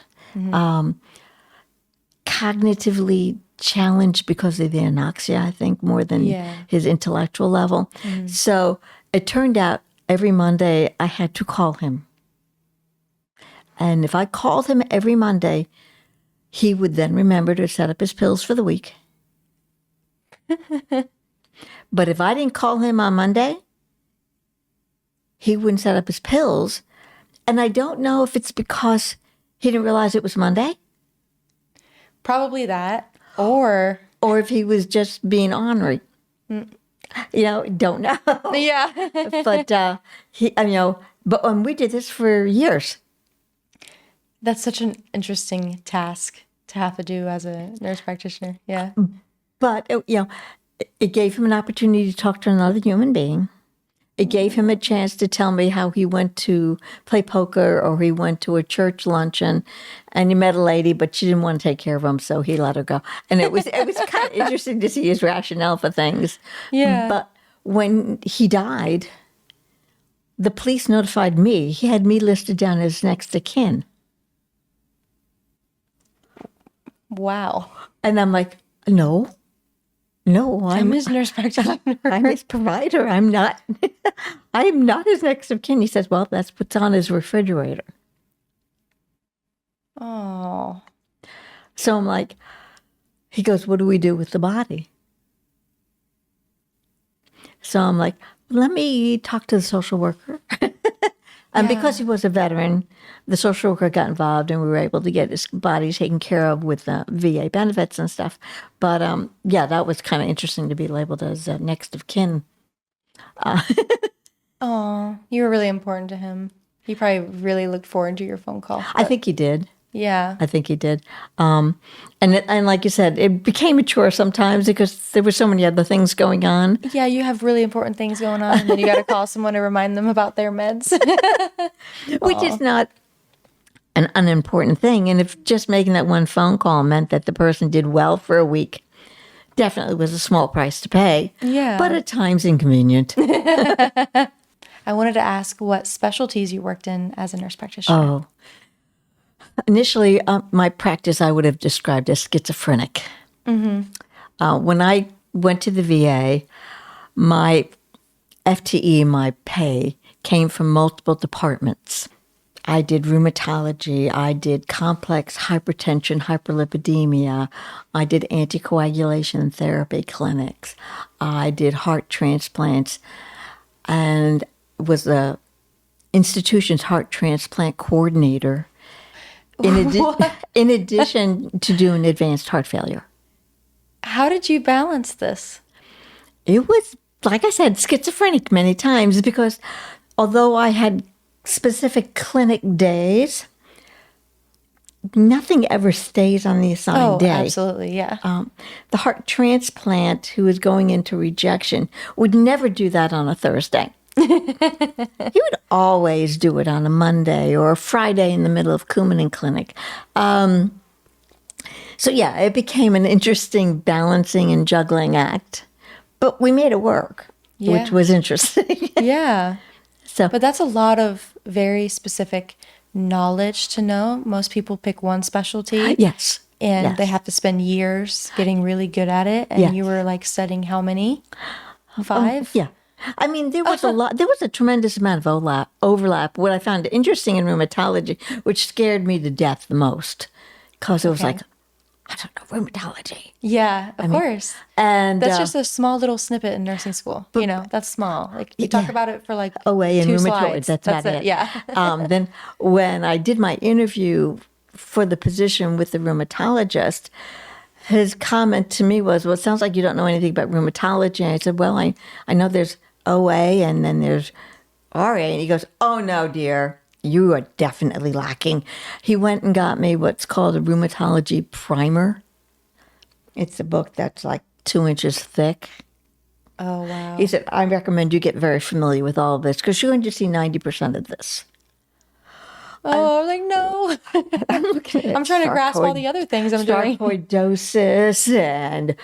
cognitively challenged because of the anoxia, I think, more than his intellectual level. So it turned out every Monday I had to call him. And if I called him every Monday, he would then remember to set up his pills for the week. But if I didn't call him on Monday, he wouldn't set up his pills. And I don't know if it's because he didn't realize it was Monday. Probably that. Or if he was just being ornery. Don't know. Yeah. But, but when we did this for years. That's such an interesting task to have to do as a nurse practitioner. Yeah. But, it gave him an opportunity to talk to another human being. It gave him a chance to tell me how he went to play poker or he went to a church luncheon and he met a lady, but she didn't want to take care of him, so he let her go. And it was kind of interesting to see his rationale for things. Yeah. But when he died, the police notified me. He had me listed down as next of kin. Wow. And I'm like, no, I'm his nurse practitioner. I'm his provider. I'm not. I am not his next of kin. He says, well, that's what's on his refrigerator. Oh. So I'm like, he goes, what do we do with the body? So I'm like, let me talk to the social worker. And because he was a veteran, the social worker got involved and we were able to get his body taken care of with VA benefits and stuff. But that was kind of interesting to be labeled as next of kin. Oh, you were really important to him. He probably really looked forward to your phone call. I think he did. Yeah. I think he did. And like you said, it became a chore sometimes because there were so many other things going on. Yeah, you have really important things going on, and then you got to call someone to remind them about their meds. Which is not an unimportant thing. And if just making that one phone call meant that the person did well for a week, definitely was a small price to pay. Yeah. But at times inconvenient. I wanted to ask what specialties you worked in as a nurse practitioner. Oh. Initially, my practice I would have described as schizophrenic. When I went to the VA, my FTE, my pay, came from multiple departments. I did rheumatology, I did complex hypertension, hyperlipidemia, I did anticoagulation therapy clinics, I did heart transplants, and was the institution's heart transplant coordinator. In addition to doing advanced heart failure. How did you balance this? It was, like I said, schizophrenic many times because although I had specific clinic days, nothing ever stays on the assigned day. Absolutely, yeah. The heart transplant who was going into rejection would never do that on a Thursday. He would always do it on a Monday or a Friday in the middle of Coumadin clinic. So yeah, it became an interesting balancing and juggling act. But we made it work, which was interesting. Yeah. So, but that's a lot of very specific knowledge to know. Most people pick one specialty. Yes. And they have to spend years getting really good at it. And you were like studying how many? 5? Yeah. I mean, there was there was a tremendous amount of overlap. What I found interesting in rheumatology, which scared me to death the most, because it was like, I don't know, rheumatology. Yeah, of course. And that's just a small little snippet in nursing school. That's small. Like you talk about it for like OA and 2 rheumatoid. slides. That's about it. Yeah. Then when I did my interview for the position with the rheumatologist, his comment to me was, well, it sounds like you don't know anything about rheumatology. And I said, well, I know there's OA and then there's RA. And he goes, oh, no, dear, you are definitely lacking. He went and got me what's called a rheumatology primer. It's a book that's like 2 inches thick. Oh, wow. He said, I recommend you get very familiar with all of this because you're going to see 90% of this. Oh, I was like, no. I'm looking at I'm trying to grasp all the other things I'm doing. sarcoidosis and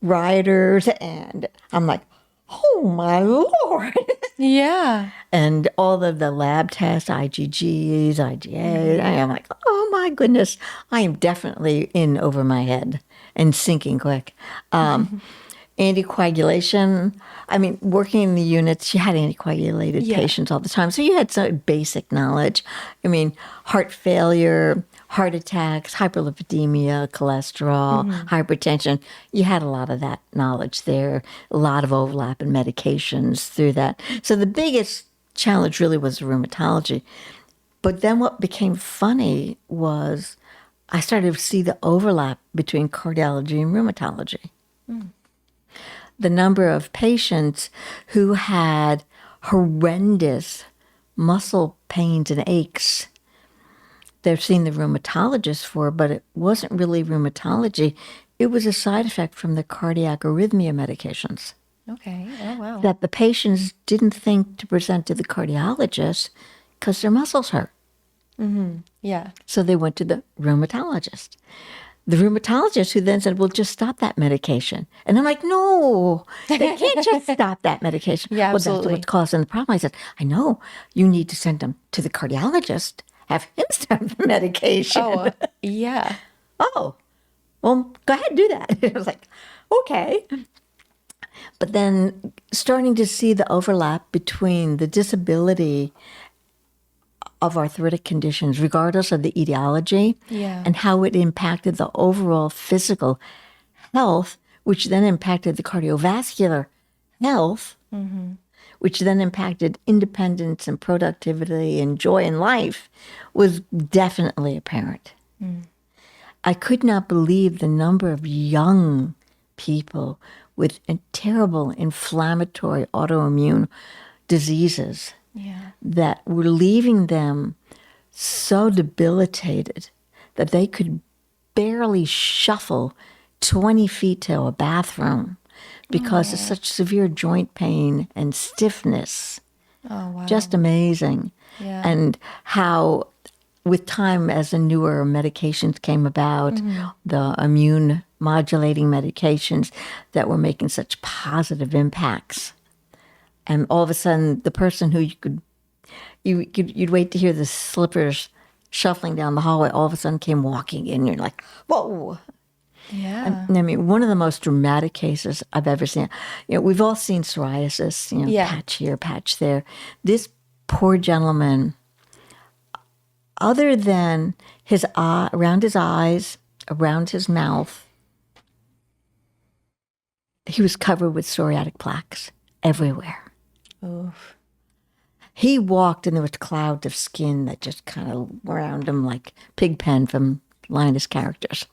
riders, and I'm like, oh my Lord. Yeah. And all of the lab tests, IgGs, IgA, I'm like, oh my goodness, I am definitely in over my head and sinking quick. Anticoagulation. I mean, working in the units, you had anticoagulated Yeah. patients all the time. So you had some basic knowledge. I mean, heart failure, heart attacks, hyperlipidemia, cholesterol, hypertension. You had a lot of that knowledge there, a lot of overlap in medications through that. So the biggest challenge really was rheumatology. But then what became funny was I started to see the overlap between cardiology and rheumatology. The number of patients who had horrendous muscle pains and aches they're seeing the rheumatologist for, but it wasn't really rheumatology. It was a side effect from the cardiac arrhythmia medications Okay. Oh, wow. that the patients didn't think to present to the cardiologist because their muscles hurt. Yeah. So they went to the rheumatologist. The rheumatologist who then said, well, just stop that medication. And I'm like, no, they can't just stop that medication. Yeah, Well, that's absolutely. what's causing the problem. I said, I know, you need to send them to the cardiologist, have him stop the medication. Oh, yeah. Oh, well, go ahead, do that. I was like, okay. But then starting to see the overlap between the disability of arthritic conditions, regardless of the etiology, Yeah. and how it impacted the overall physical health, which then impacted the cardiovascular health, which then impacted independence and productivity and joy in life, was definitely apparent. I could not believe the number of young people with terrible inflammatory autoimmune diseases Yeah. that were leaving them so debilitated that they could barely shuffle 20 feet to a bathroom because of such severe joint pain and stiffness. Oh, wow. Just amazing. Yeah. And how, with time, as the newer medications came about, the immune modulating medications that were making such positive impacts. And all of a sudden, the person who you'd wait to hear the slippers shuffling down the hallway, all of a sudden came walking in. You're like, whoa. Yeah. I mean, one of the most dramatic cases I've ever seen. We've all seen psoriasis, Yeah. patch here, patch there. This poor gentleman, other than his eye, around his eyes, around his mouth, he was covered with psoriatic plaques everywhere. Oof. He walked and there was clouds of skin that just kind of around him like Pigpen from Linus Characters.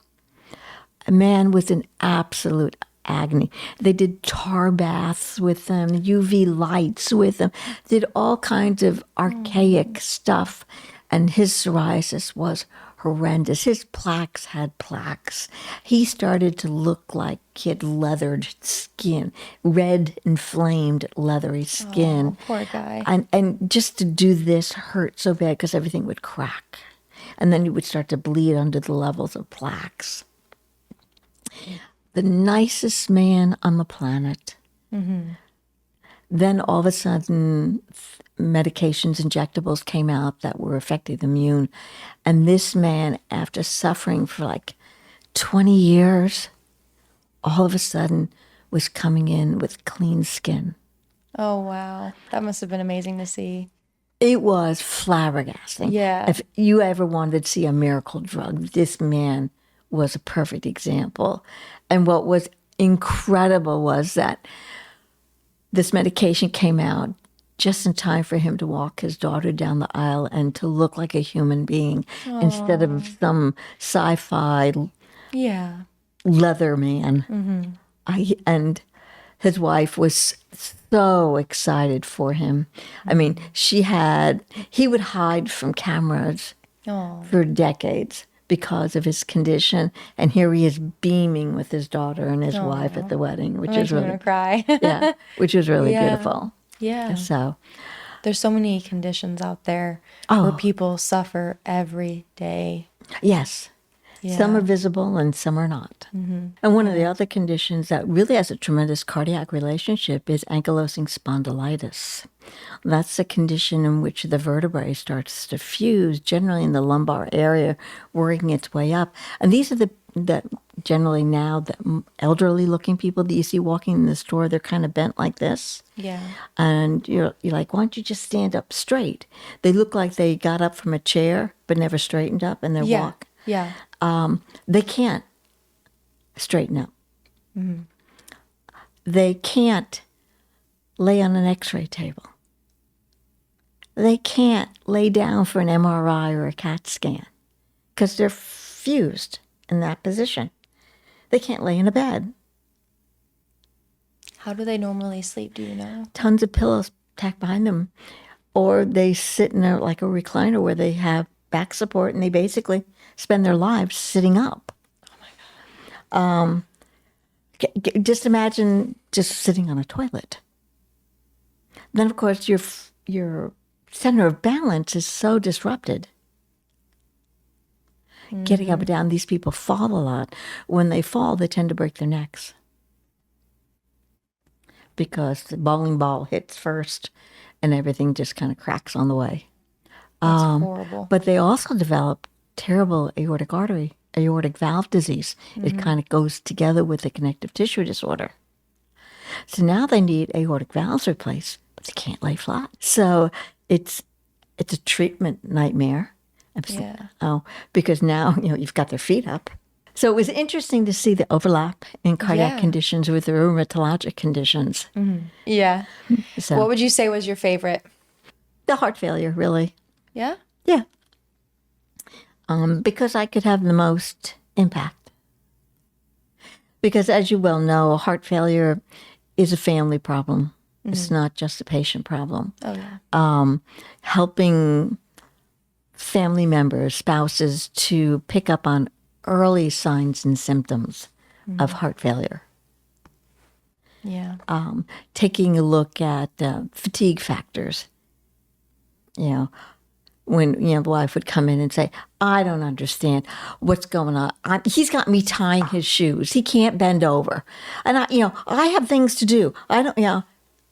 A man was in absolute agony. They did tar baths with him, UV lights with him, did all kinds of archaic stuff. And his psoriasis was horrendous. His plaques had plaques. He started to look like he had leathered skin, red, inflamed, leathery skin. Oh, poor guy. And just to do this hurt so bad because everything would crack. And then you would start to bleed under the levels of plaques. The nicest man on the planet. Then all of a sudden, medications, injectables came out that were affecting the immune. And this man, after suffering for like 20 years, all of a sudden was coming in with clean skin. Oh, wow. That must have been amazing to see. It was flabbergasting. Yeah. If you ever wanted to see a miracle drug, this man was a perfect example. And what was incredible was that this medication came out just in time for him to walk his daughter down the aisle and to look like a human being instead of some sci-fi Yeah. leather man. And his wife was so excited for him. I mean, he would hide from cameras Oh. for decades because of his condition. And here he is beaming with his daughter and his wife at the wedding, which That is makes me really, want to cry. yeah, which is really Yeah. beautiful. Yeah. So, There's so many conditions out there where people suffer every day. yes, some are Yeah. visible and some are not. And one of the other conditions that really has a tremendous cardiac relationship is ankylosing spondylitis. That's a condition in which the vertebrae starts to fuse, generally in the lumbar area, working its way up. And these are the generally now the elderly looking people that you see walking in the store. They're kind of bent like this. Yeah. And you're like, why don't you just stand up straight? They look like they got up from a chair but never straightened up, and they walk. Yeah. They can't straighten up. They can't lay on an x-ray table. They can't lay down for an MRI or a CAT scan because they're fused in that position. They can't lay in a bed. How do they normally sleep? Do you know? Tons of pillows tacked behind them. Or they sit in like a recliner where they have back support, and they basically spend their lives sitting up. Just imagine just sitting on a toilet. Then, of course, your center of balance is so disrupted. Getting up and down, these people fall a lot. When they fall, they tend to break their necks because the bowling ball hits first and everything just kind of cracks on the way. That's horrible. But they also develop terrible aortic valve disease. It kind of goes together with the connective tissue disorder. So now they need aortic valves replaced, but they can't lay flat. So it's a treatment nightmare. Yeah. Oh, because now you've got their feet up. So it was interesting to see the overlap in cardiac Yeah. conditions with the rheumatologic conditions. Yeah. So What would you say was your favorite? the heart failure, really, Yeah. yeah, because I could have the most impact. Because as you well know, heart failure is a family problem. It's not just a patient problem. Oh, yeah. Helping family members, spouses, to pick up on early signs and symptoms of heart failure. Yeah. Taking a look at fatigue factors. When the wife would come in and say, I don't understand what's going on. He's got me tying his shoes. He can't bend over. And I have things to do. I don't,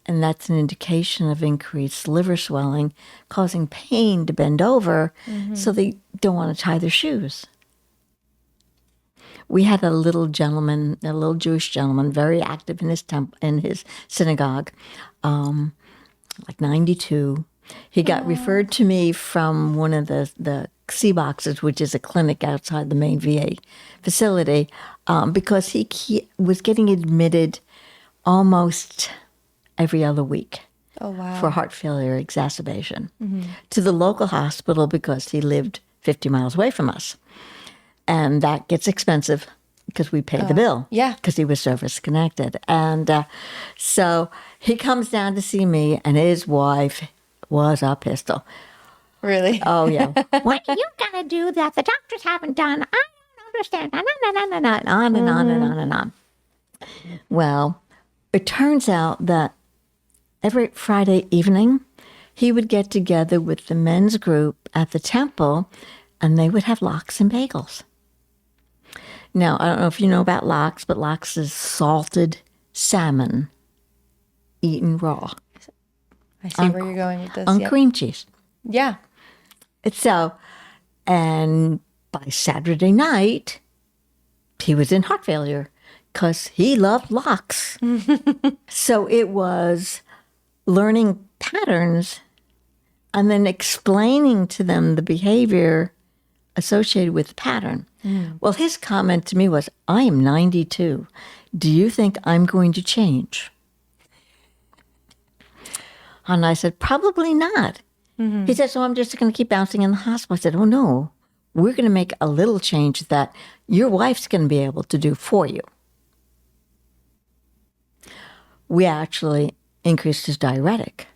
and that's an indication of increased liver swelling, causing pain to bend over, so they don't want to tie their shoes. We had a little Jewish gentleman, very active in his synagogue, like 92. He got referred to me from one of the C boxes, which is a clinic outside the main VA facility, because he was getting admitted almost every other week. Oh, wow. For heart failure exacerbation to the local hospital because he lived 50 miles away from us. And that gets expensive because we pay the bill. Yeah. Because he was service connected. And so he comes down to see me, and his wife was a pistol. Really? Oh, yeah. What are you going to do that the doctors haven't done? I don't understand. On and on and on and on. Well, it turns out that every Friday evening, he would get together with the men's group at the temple, and they would have lox and bagels. Now, I don't know if you know about lox, but lox is salted salmon eaten raw I see where you're going with this. on Yep. cream cheese. Yeah. And by Saturday night, he was in heart failure because he loved lox. So it was learning patterns and then explaining to them the behavior associated with the pattern. Well, his comment to me was, I am 92. Do you think I'm going to change? And I said, probably not. He said, so I'm just going to keep bouncing in the hospital. I said, oh, no. We're going to make a little change that your wife's going to be able to do for you. We actually increased his diuretic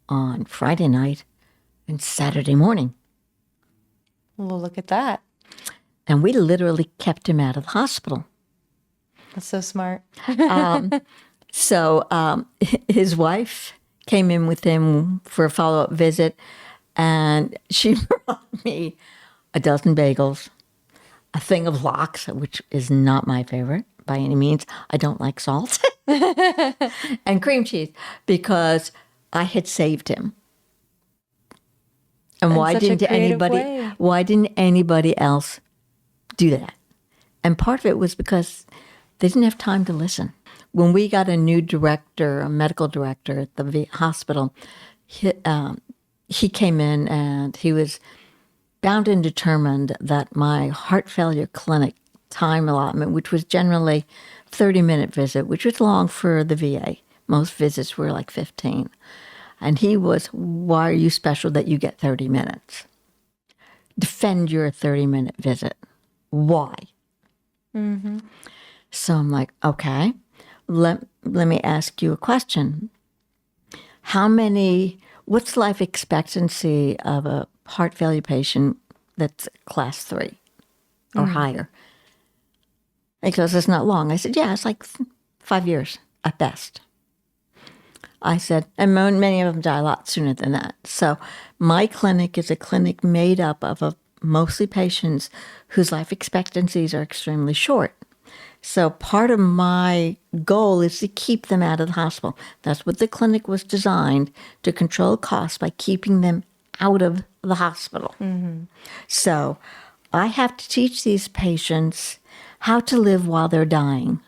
on Friday night and Saturday morning. Well, look at that. And we literally kept him out of the hospital. That's so smart. So his wife came in with him for a follow-up visit, and she brought me a dozen bagels, a thing of lox, which is not my favorite by any means. I don't like salt, and cream cheese because I had saved him. And In why such a didn't creative anybody? way. Why didn't anybody else do that? And part of it was because they didn't have time to listen. When we got a new director, a medical director at the hospital, he came in and he was bound and determined that my heart failure clinic time allotment, which was generally 30-minute visit, which was long for the VA. Most visits were like 15. And he was, why are you special that you get 30 minutes? Defend your 30-minute visit. Why? So I'm like, okay, let me ask you a question. What's life expectancy of a heart failure patient that's class 3 or higher? He goes, it's not long. I said, yeah, it's like 5 years at best. I said, and many of them die a lot sooner than that. So my clinic is a clinic made up of mostly patients whose life expectancies are extremely short. So part of my goal is to keep them out of the hospital. That's what the clinic was designed to control costs by keeping them out of the hospital. So I have to teach these patients how to live while they're dying.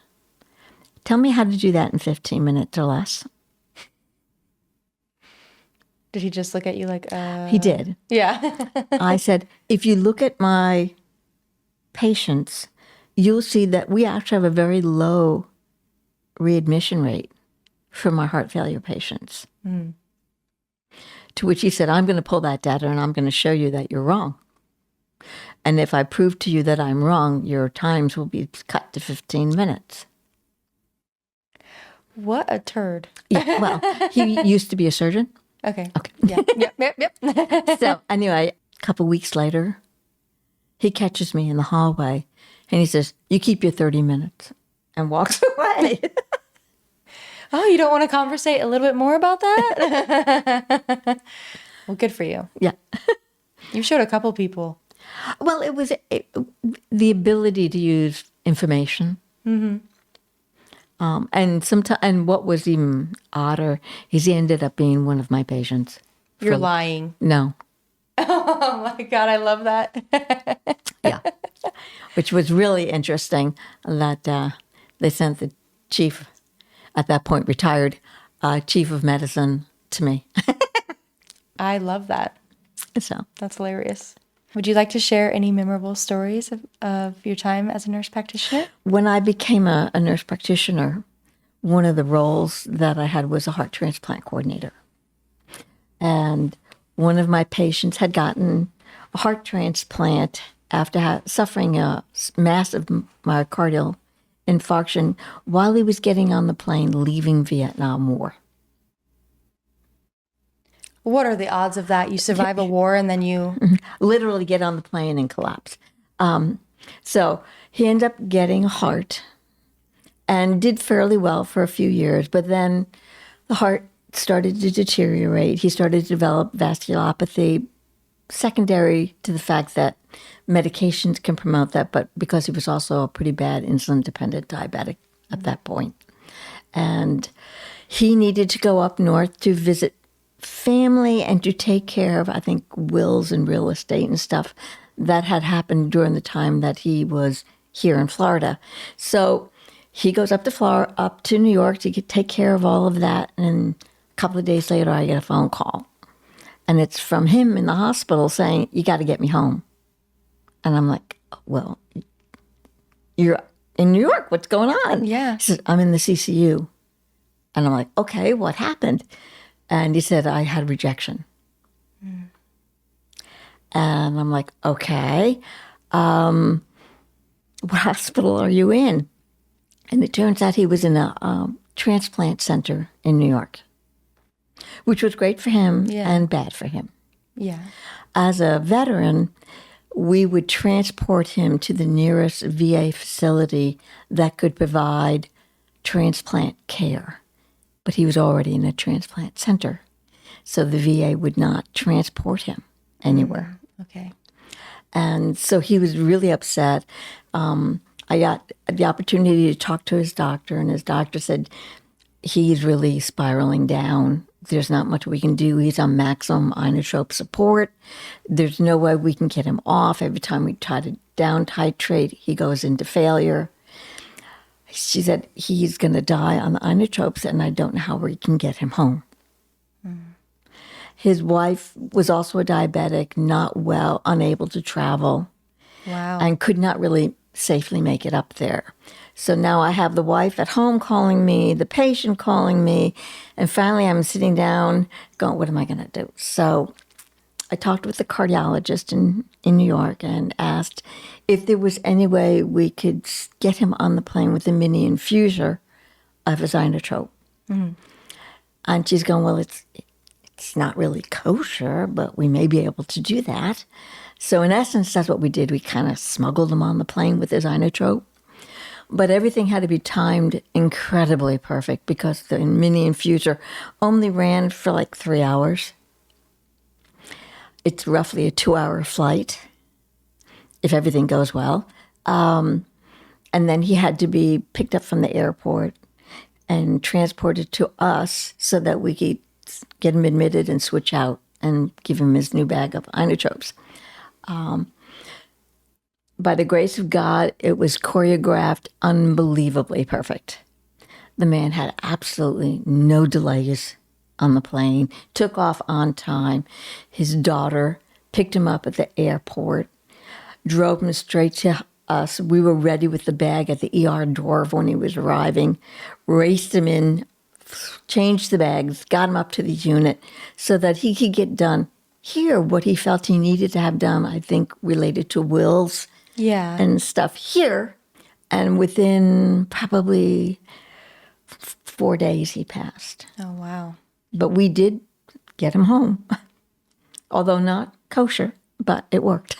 Tell me how to do that in 15 minutes or less. Did he just look at you like, He did. Yeah. I said, if you look at my patients, you'll see that we actually have a very low readmission rate for my heart failure patients. To which he said, I'm going to pull that data and I'm going to show you that you're wrong. And if I prove to you that I'm wrong, your times will be cut to 15 minutes. What a turd. Yeah, well, he used to be a surgeon. Okay. Okay. Yeah. Yep. So anyway, a couple weeks later, he catches me in the hallway and he says, you keep your 30 minutes, and walks away. Oh, you don't want to conversate a little bit more about that? Well, good for you. Yeah. You showed a couple people. Well, it was the ability to use information. And what was even odder is he ended up being one of my patients. You're lying. No. Oh my God, I love that. Yeah. Which was really interesting that they sent the chief, at that point retired, chief of medicine to me. I love that. So That's hilarious. Would you like to share any memorable stories of your time as a nurse practitioner? when I became a nurse practitioner, one of the roles that I had was a heart transplant coordinator. And one of my patients had gotten a heart transplant after suffering a massive myocardial infarction while he was getting on the plane leaving Vietnam War. What are the odds of that? You survive a war and then you... Literally get on the plane and collapse. So he ended up getting a heart and did fairly well for a few years, but then the heart started to deteriorate. He started to develop vasculopathy, secondary to the fact that medications can promote that, but because he was also a pretty bad insulin-dependent diabetic at that point. And he needed to go up north to visit family and to take care of, I think, wills and real estate and stuff that had happened during the time that he was here in Florida. So he goes up to New York to take care of all of that. And a couple of days later, I get a phone call. And it's from him in the hospital saying, you got to get me home. And I'm like, well, you're in New York. What's going on? Yeah. He says, I'm in the CCU. And I'm like, okay, what happened? And he said, I had rejection. And I'm like, okay, what hospital are you in? And it turns out he was in a transplant center in New York, which was great for him and bad for him. Yeah. As a veteran, we would transport him to the nearest VA facility that could provide transplant care. But he was already in a transplant center, so the VA would not transport him anywhere. Okay. And so he was really upset. I got the opportunity to talk to his doctor, and his doctor said, he's really spiraling down. There's not much we can do. He's on maximum inotrope support. There's no way we can get him off. Every time we try to down titrate, he goes into failure. She said, he's going to die on the inotropes, and I don't know how we can get him home. His wife was also a diabetic, not well, unable to travel. Wow. And could not really safely make it up there. So now I have the wife at home calling me, the patient calling me, and finally I'm sitting down going, what am I going to do? So I talked with the cardiologist in New York and asked if there was any way we could get him on the plane with a mini infuser of his inotrope. And she's going, well, it's not really kosher, but we may be able to do that. So in essence, that's what we did. We kind of smuggled him on the plane with his inotrope. But everything had to be timed incredibly perfect because the mini infuser only ran for like 3 hours. It's roughly a 2-hour flight, if everything goes well. And then he had to be picked up from the airport and transported to us so that we could get him admitted and switch out and give him his new bag of inotropes. By the grace of God, it was choreographed unbelievably perfect. The man had absolutely no delays on the plane, took off on time. His daughter picked him up at the airport, drove him straight to us. We were ready with the bag at the ER door when he was arriving, raced him in, changed the bags, got him up to the unit so that he could get done here what he felt he needed to have done, I think, related to wills and stuff here. And within probably 4 days, he passed. Oh, wow. But we did get him home, although not kosher, but it worked.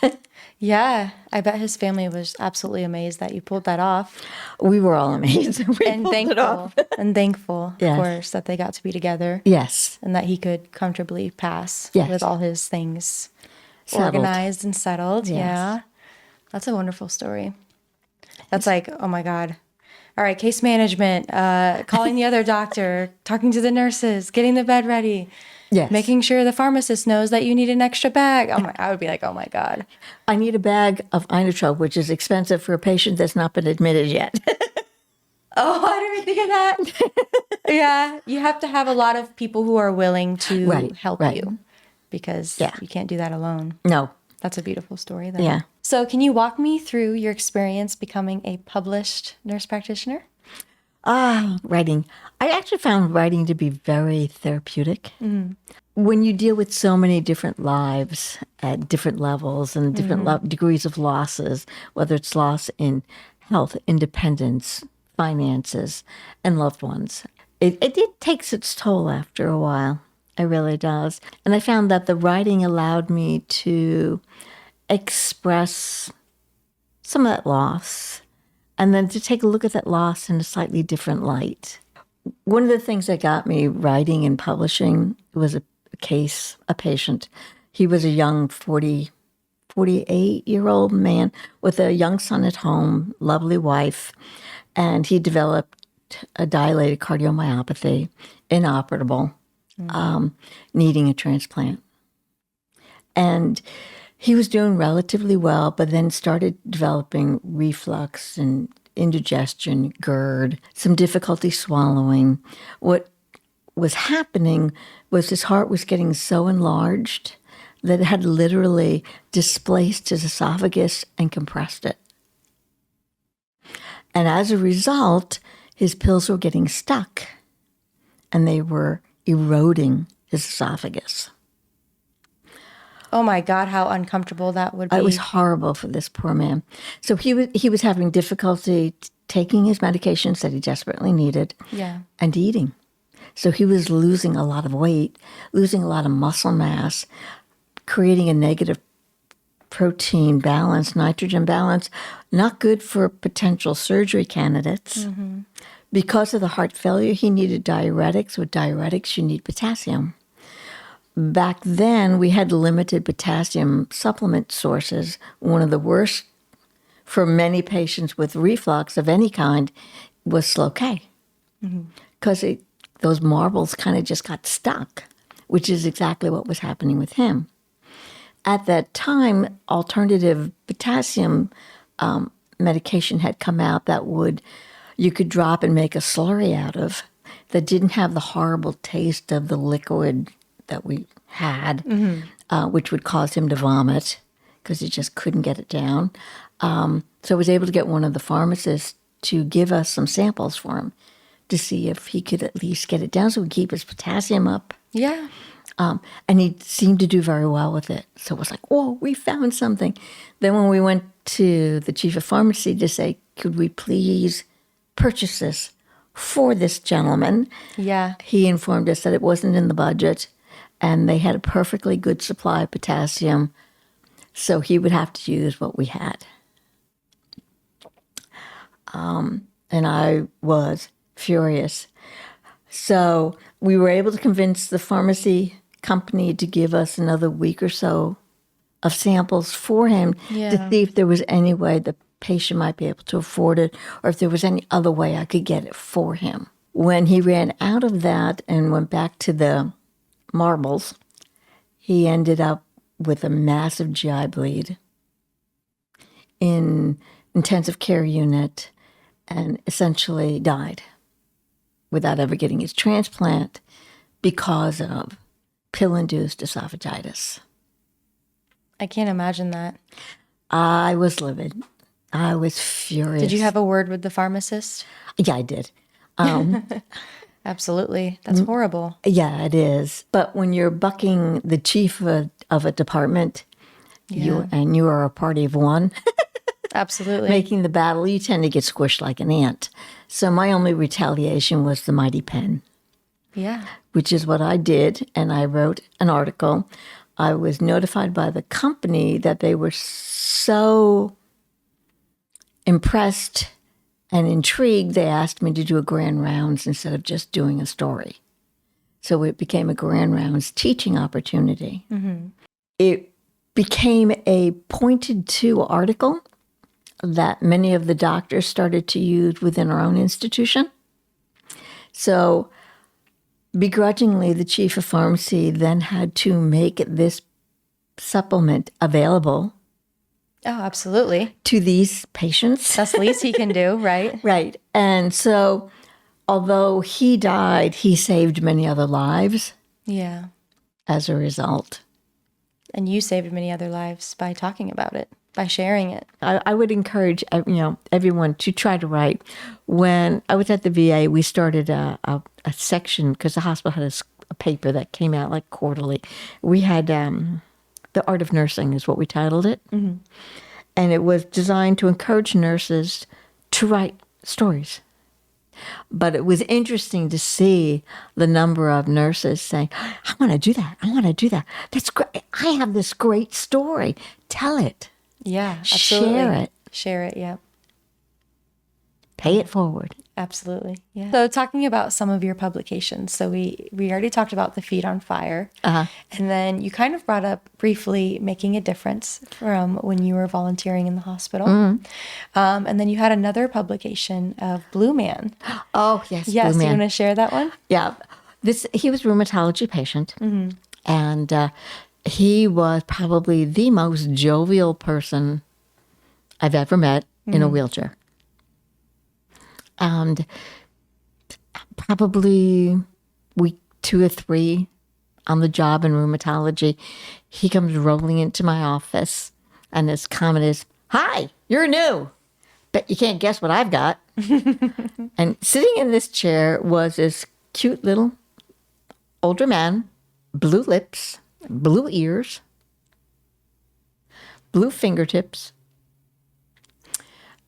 Yeah. I bet his family was absolutely amazed that you pulled that off. We were all amazed. And thankful. And thankful, Yes. of course, that they got to be together. Yes. And that he could comfortably pass Yes. with all his things Settled. organized and settled. Yes. Yeah. That's a wonderful story. That's like, oh my God. All right, case management, calling the other doctor, talking to the nurses, getting the bed ready, Yes. making sure the pharmacist knows that you need an extra bag. Oh my, I would be like, oh my God. I need a bag of inotrope, which is expensive for a patient that's not been admitted yet. Oh, I didn't even think of that. Yeah, you have to have a lot of people who are willing to help you because you can't do that alone. No. That's a beautiful story, though. Yeah. So can you walk me through your experience becoming a published nurse practitioner? Writing. I actually found writing to be very therapeutic. When you deal with so many different lives at different levels and different degrees of losses, whether it's loss in health, independence, finances, and loved ones, it takes its toll after a while. It really does. And I found that the writing allowed me to express some of that loss and then to take a look at that loss in a slightly different light. One of the things that got me writing and publishing was a patient. He was a young 48-year-old man with a young son at home, lovely wife, and he developed a dilated cardiomyopathy, inoperable, needing a transplant. And he was doing relatively well, but then started developing reflux and indigestion, GERD, some difficulty swallowing. What was happening was his heart was getting so enlarged that it had literally displaced his esophagus and compressed it. And as a result, his pills were getting stuck and they were eroding his esophagus. Oh my God, how uncomfortable that would be. It was horrible for this poor man. So he was having difficulty taking his medications that he desperately needed and eating. So he was losing a lot of weight, losing a lot of muscle mass, creating a negative protein balance, nitrogen balance, not good for potential surgery candidates. Because of the heart failure, he needed diuretics. With diuretics, you need potassium. Back then, we had limited potassium supplement sources. One of the worst for many patients with reflux of any kind was slow K, because those marbles kind of just got stuck, which is exactly what was happening with him. At that time, alternative potassium medication had come out that you could drop and make a slurry out of, that didn't have the horrible taste of the liquid that we had, which would cause him to vomit because he just couldn't get it down. So I was able to get one of the pharmacists to give us some samples for him to see if he could at least get it down so we keep his potassium up. Yeah. And he seemed to do very well with it. So it was like, whoa, we found something. Then when we went to the chief of pharmacy to say, could we please purchase this for this gentleman? Yeah. He informed us that it wasn't in the budget and they had a perfectly good supply of potassium. So he would have to use what we had. And I was furious. So we were able to convince the pharmacy company to give us another week or so of samples for him to see if there was any way the patient might be able to afford it or if there was any other way I could get it for him. When he ran out of that and went back to the marbles, he ended up with a massive GI bleed in intensive care unit and essentially died without ever getting his transplant because of pill-induced esophagitis. I can't imagine that. I was livid. I was furious. Did you have a word with the pharmacist? Yeah, I did. Absolutely. That's horrible. Yeah, it is. But when you're bucking the chief of a department, you are a party of one, Absolutely. making the battle, you tend to get squished like an ant. So my only retaliation was the mighty pen, Yeah. which is what I did. And I wrote an article. I was notified by the company that they were so impressed and intrigued, they asked me to do a grand rounds instead of just doing a story. So it became a grand rounds teaching opportunity. It became a pointed to article that many of the doctors started to use within our own institution. So begrudgingly, the chief of pharmacy then had to make this supplement available Oh, absolutely. to these patients. That's the least he can do, right? Right. And so although he died, he saved many other lives Yeah. as a result. And you saved many other lives by talking about it, by sharing it. I would encourage everyone to try to write. When I was at the VA, we started a section because the hospital had a paper that came out like quarterly. We had The Art of Nursing is what we titled it. And it was designed to encourage nurses to write stories. But it was interesting to see the number of nurses saying, I want to do that. I want to do that. That's great. I have this great story. Tell it. Yeah, absolutely. Share it. Share it, yeah. Pay it forward. Absolutely. Yeah. So talking about some of your publications. So we already talked about the Feet on Fire. And then you kind of brought up briefly making a difference from when you were volunteering in the hospital. And then you had another publication of Blue Man. Oh, yes. Yes, Blue you Man. want to share that one? Yeah. He was a rheumatology patient. And he was probably the most jovial person I've ever met in a wheelchair. And probably week 2 or 3 on the job in rheumatology, he comes rolling into my office and his comment is, "Hi, you're new. Bet you can't guess what I've got." And sitting in this chair was this cute little older man, blue lips, blue ears, blue fingertips.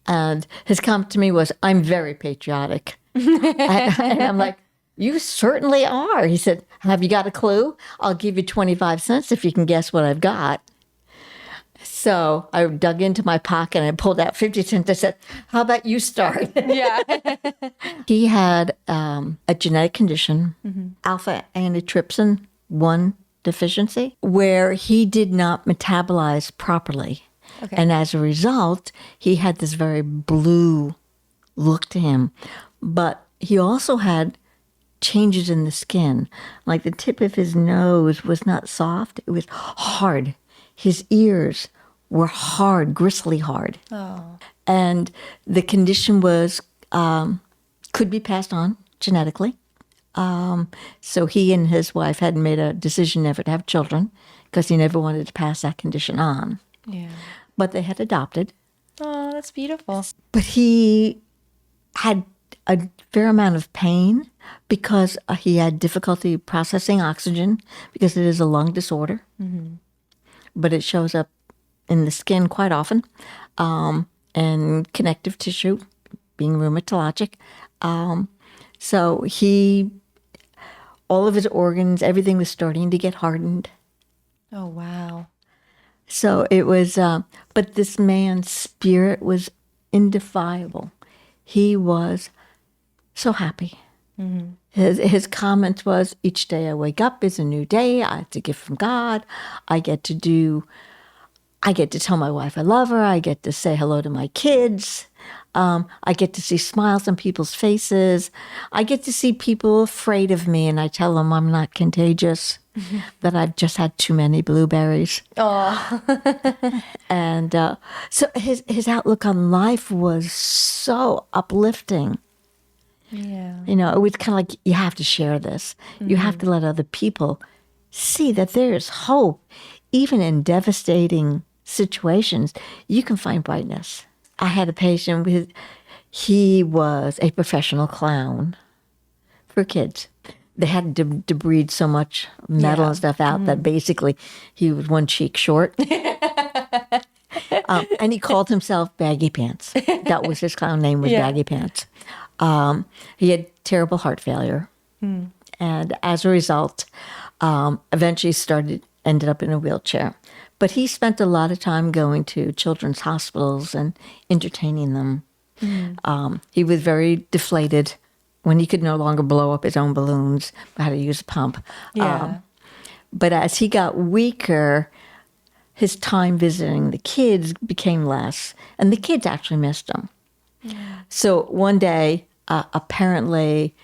And his comment to me was, "I'm very patriotic." and I'm like, "You certainly are." He said, "Have you got a clue? I'll give you 25 cents if you can guess what I've got." So I dug into my pocket and I pulled out 50 cents. I said, how about you start? Yeah. He had a genetic condition, alpha antitrypsin 1 deficiency, where he did not metabolize properly. Okay. And as a result, he had this very blue look to him. But he also had changes in the skin. Like the tip of his nose was not soft, it was hard. His ears were hard, gristly hard. Oh. And the condition was, could be passed on genetically. So he and his wife had made a decision never to have children because he never wanted to pass that condition on. Yeah. But they had adopted. Oh, that's beautiful. But he had a fair amount of pain because he had difficulty processing oxygen because it is a lung disorder. But it shows up in the skin quite often, and connective tissue, being rheumatologic. So all of his organs, everything was starting to get hardened. Oh, wow. So it was, but this man's spirit was indefiable. He was so happy. His comment was, each day I wake up is a new day. I have to give from God. I get to tell my wife I love her. I get to say hello to my kids. I get to see smiles on people's faces. I get to see people afraid of me, and I tell them I'm not contagious, that I've just had too many blueberries. Oh. And so his outlook on life was so uplifting. Yeah. You know, it was kind of like, you have to share this. You have to let other people see that there is hope. Even in devastating situations, you can find brightness. I had a patient he was a professional clown for kids. They had to breed so much metal and stuff out that basically he was one cheek short. And he called himself Baggy Pants. That was his clown name, was Baggy Pants. He had terrible heart failure. And as a result, eventually ended up in a wheelchair. But he spent a lot of time going to children's hospitals and entertaining them. He was very deflated when he could no longer blow up his own balloons, had to use a pump. Yeah. But as he got weaker, his time visiting the kids became less, and the kids actually missed him. So one day, apparently,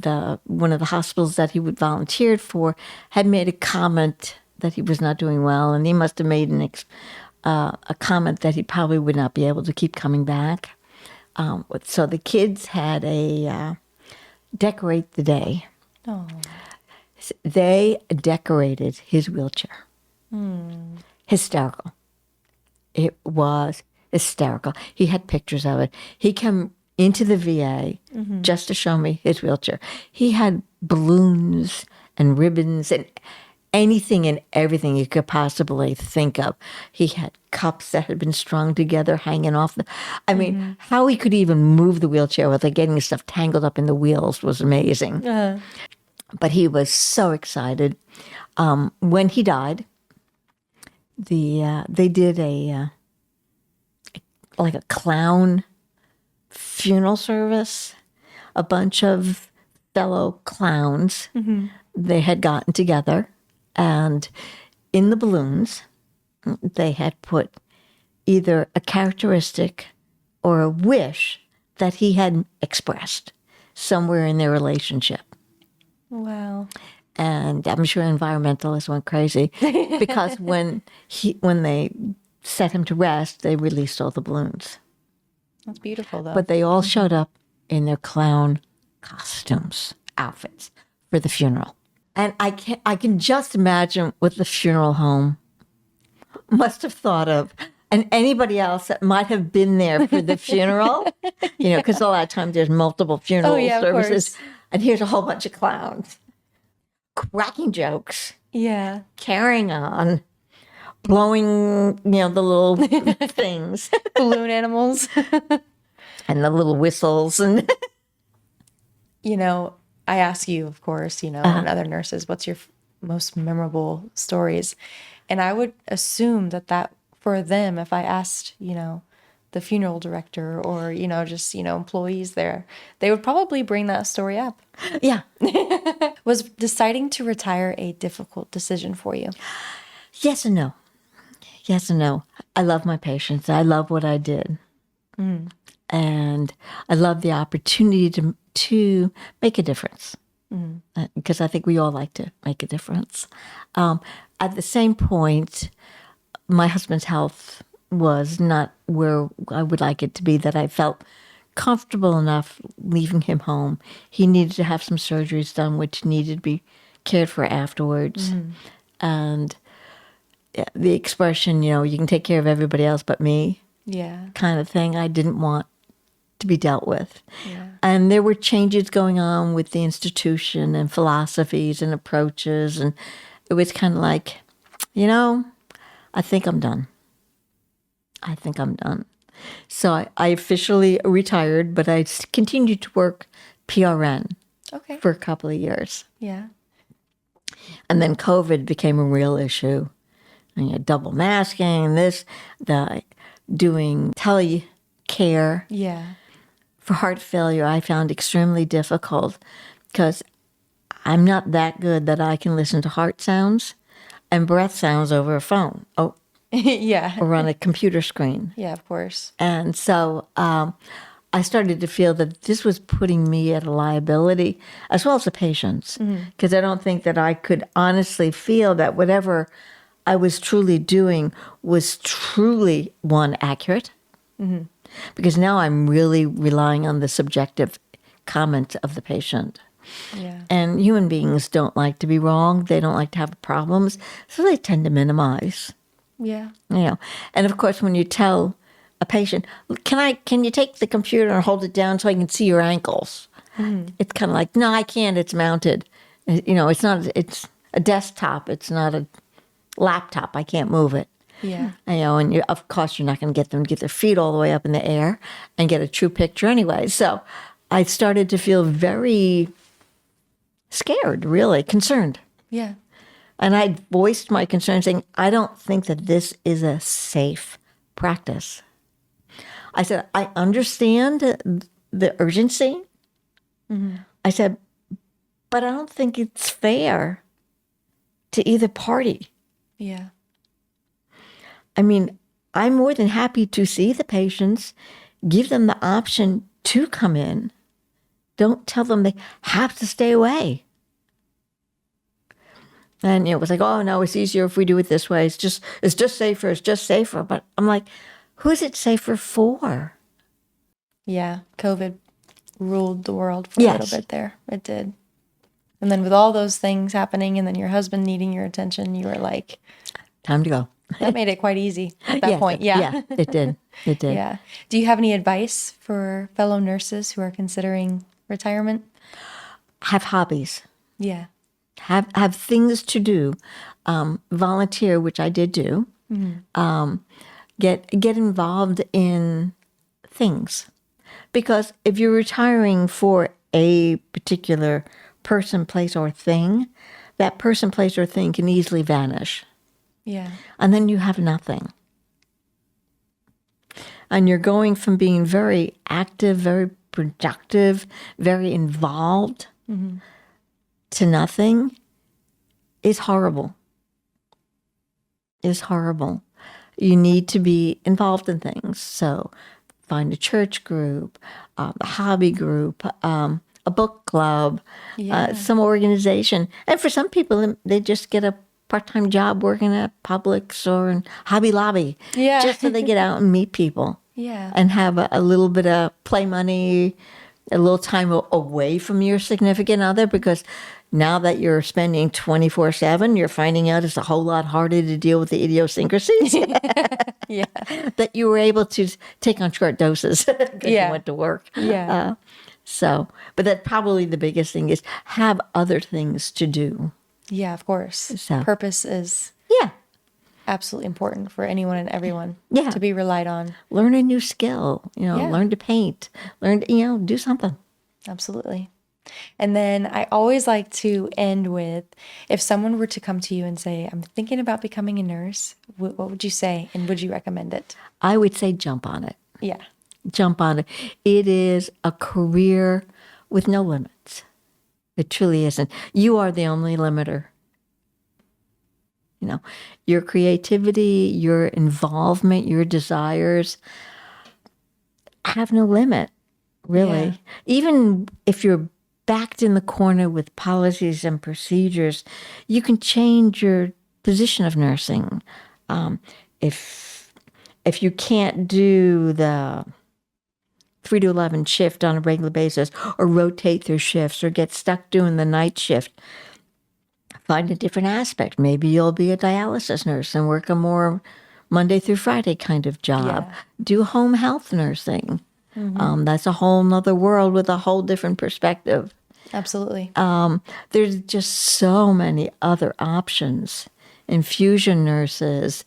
one of the hospitals that he would volunteered for had made a comment that he was not doing well, and he must have made a comment that he probably would not be able to keep coming back. So the kids had a decorate the day. Oh. They decorated his wheelchair. Hysterical. It was hysterical. He had pictures of it. He came into the VA just to show me his wheelchair. He had balloons and ribbons and anything and everything you could possibly think of. He had cups that had been strung together, hanging off I mean, how he could even move the wheelchair without getting stuff tangled up in the wheels was amazing. But he was so excited. When he died, they did like a clown funeral service. A bunch of fellow clowns, they had gotten together, and in the balloons, they had put either a characteristic or a wish that he had expressed somewhere in their relationship. Wow. And I'm sure environmentalists went crazy because when they set him to rest, they released all the balloons. That's beautiful, though. But they all showed up in their clown costumes, outfits for the funeral. And I can just imagine what the funeral home must have thought of, and anybody else that might have been there for the funeral, because a lot of times there's multiple funeral services. Course. And here's a whole bunch of clowns cracking jokes, Yeah. carrying on, blowing, the little things Balloon animals. and the little whistles. And I ask you, of course, and other nurses, what's your most memorable stories? And I would assume that for them if I asked, the funeral director or, just, employees there, they would probably bring that story up. Yeah. Was deciding to retire a difficult decision for you? Yes and no. Yes and no. I love my patients. I love what I did. And I love the opportunity to make a difference. Because I think we all like to make a difference. At the same point, my husband's health was not where I would like it to be, that I felt comfortable enough leaving him home. He needed to have some surgeries done, which needed to be cared for afterwards. And the expression, you can take care of everybody else but me, Yeah. kind of thing, I didn't want to be dealt with. Yeah. And there were changes going on with the institution and philosophies and approaches. And it was kind of like, I think I'm done. I think I'm done. So I officially retired, but I continued to work PRN Okay. for a couple of years. Yeah. And then COVID became a real issue. And you had double masking, doing telecare. Yeah. For heart failure, I found extremely difficult because I'm not that good that I can listen to heart sounds and breath sounds over a phone Yeah. or on a computer screen. Yeah, of course. And so I started to feel that this was putting me at a liability, as well as the patients, because I don't think that I could honestly feel that whatever I was truly doing was truly, one, accurate, because now I'm really relying on the subjective comment of the patient. Yeah. And human beings don't like to be wrong. They don't like to have problems, so they tend to minimize. Yeah. And of course, when you tell a patient, can you take the computer and hold it down so I can see your ankles? It's kind of like, no, I can't. It's mounted. It's not. It's a desktop. It's not a laptop. I can't move it. Yeah. And of course, you're not going to get them to get their feet all the way up in the air and get a true picture anyway. So I started to feel very scared, really concerned. Yeah. And I voiced my concern saying, I don't think that this is a safe practice. I said, I understand the urgency. I said, but I don't think it's fair to either party. Yeah. I mean, I'm more than happy to see the patients, give them the option to come in. Don't tell them they have to stay away. And it was like, oh no, it's easier if we do it this way. It's just safer. It's just safer. But I'm like, who's it safer for? Yeah. COVID ruled the world for a Yes. little bit there. It did. And then with all those things happening and then your husband needing your attention, you were like, Time to go. that made it quite easy at that Yes, point. Yeah. Yeah, it did. It did. Yeah. Do you have any advice for fellow nurses who are considering retirement? Have hobbies. Yeah. Have things to do. Volunteer, which I did do. Get involved in things. Because if you're retiring for a particular person, place, or thing, that person, place, or thing can easily vanish. Yeah. And then you have nothing. And you're going from being very active, very productive, very involved to nothing is horrible. Is horrible. You need to be involved in things. So find a church group, a hobby group, a book club, Yeah. some organization. And for some people, they just get a part-time job working at Publix or in Hobby Lobby. Yeah. Just so they get out and meet people. Yeah. And have a little bit of play money, a little time away from your significant other, because now that you're spending 24/7, you're finding out it's a whole lot harder to deal with the idiosyncrasies Yeah. that you were able to take on short doses because Yeah. you went to work. Yeah. But that probably the biggest thing is have other things to do. Yeah, of course. So- Purpose is Yeah. absolutely important for anyone and everyone Yeah. to be relied on. Learn a new skill, Yeah. learn to paint, learn to, do something. Absolutely. And then I always like to end with, if someone were to come to you and say, I'm thinking about becoming a nurse, what would you say? And would you recommend it? I would say jump on it. Yeah. Jump on it. It is a career with no limits. It truly isn't. You are the only limiter. You know, your creativity, your involvement, your desires have no limit, really. Yeah. Even if you're backed in the corner with policies and procedures, you can change your position of nursing. If you can't do the 3 to 11 shift on a regular basis, or rotate through shifts, or get stuck doing the night shift, find a different aspect. Maybe you'll be a dialysis nurse and work a more Monday through Friday kind of job. Yeah. Do home health nursing. That's a whole nother world with a whole different perspective. Absolutely. There's just so many other options. Infusion nurses,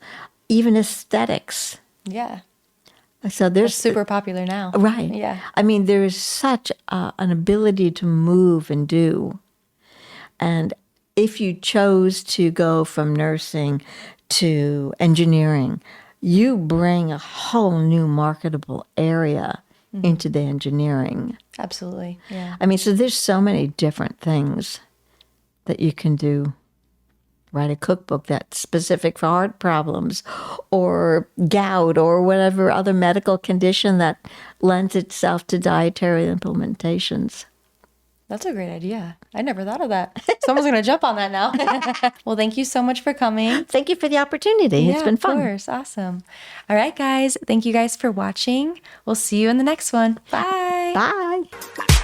even aesthetics. Yeah. So It's there's super popular now. right. Yeah. I mean, there is such an ability to move and do. And if you chose to go from nursing to engineering, you bring a whole new marketable area into the engineering. Absolutely. Yeah. I mean, so there's so many different things that you can do. Write a cookbook that's specific for heart problems or gout or whatever other medical condition that lends itself to dietary implementations. That's a great idea. I never thought of that. Someone's going to jump on that now. Well, thank you so much for coming. Thank you for the opportunity. It's been fun. Of course. Awesome. All right, guys. Thank you guys for watching. We'll see you in the next one. Bye. Bye.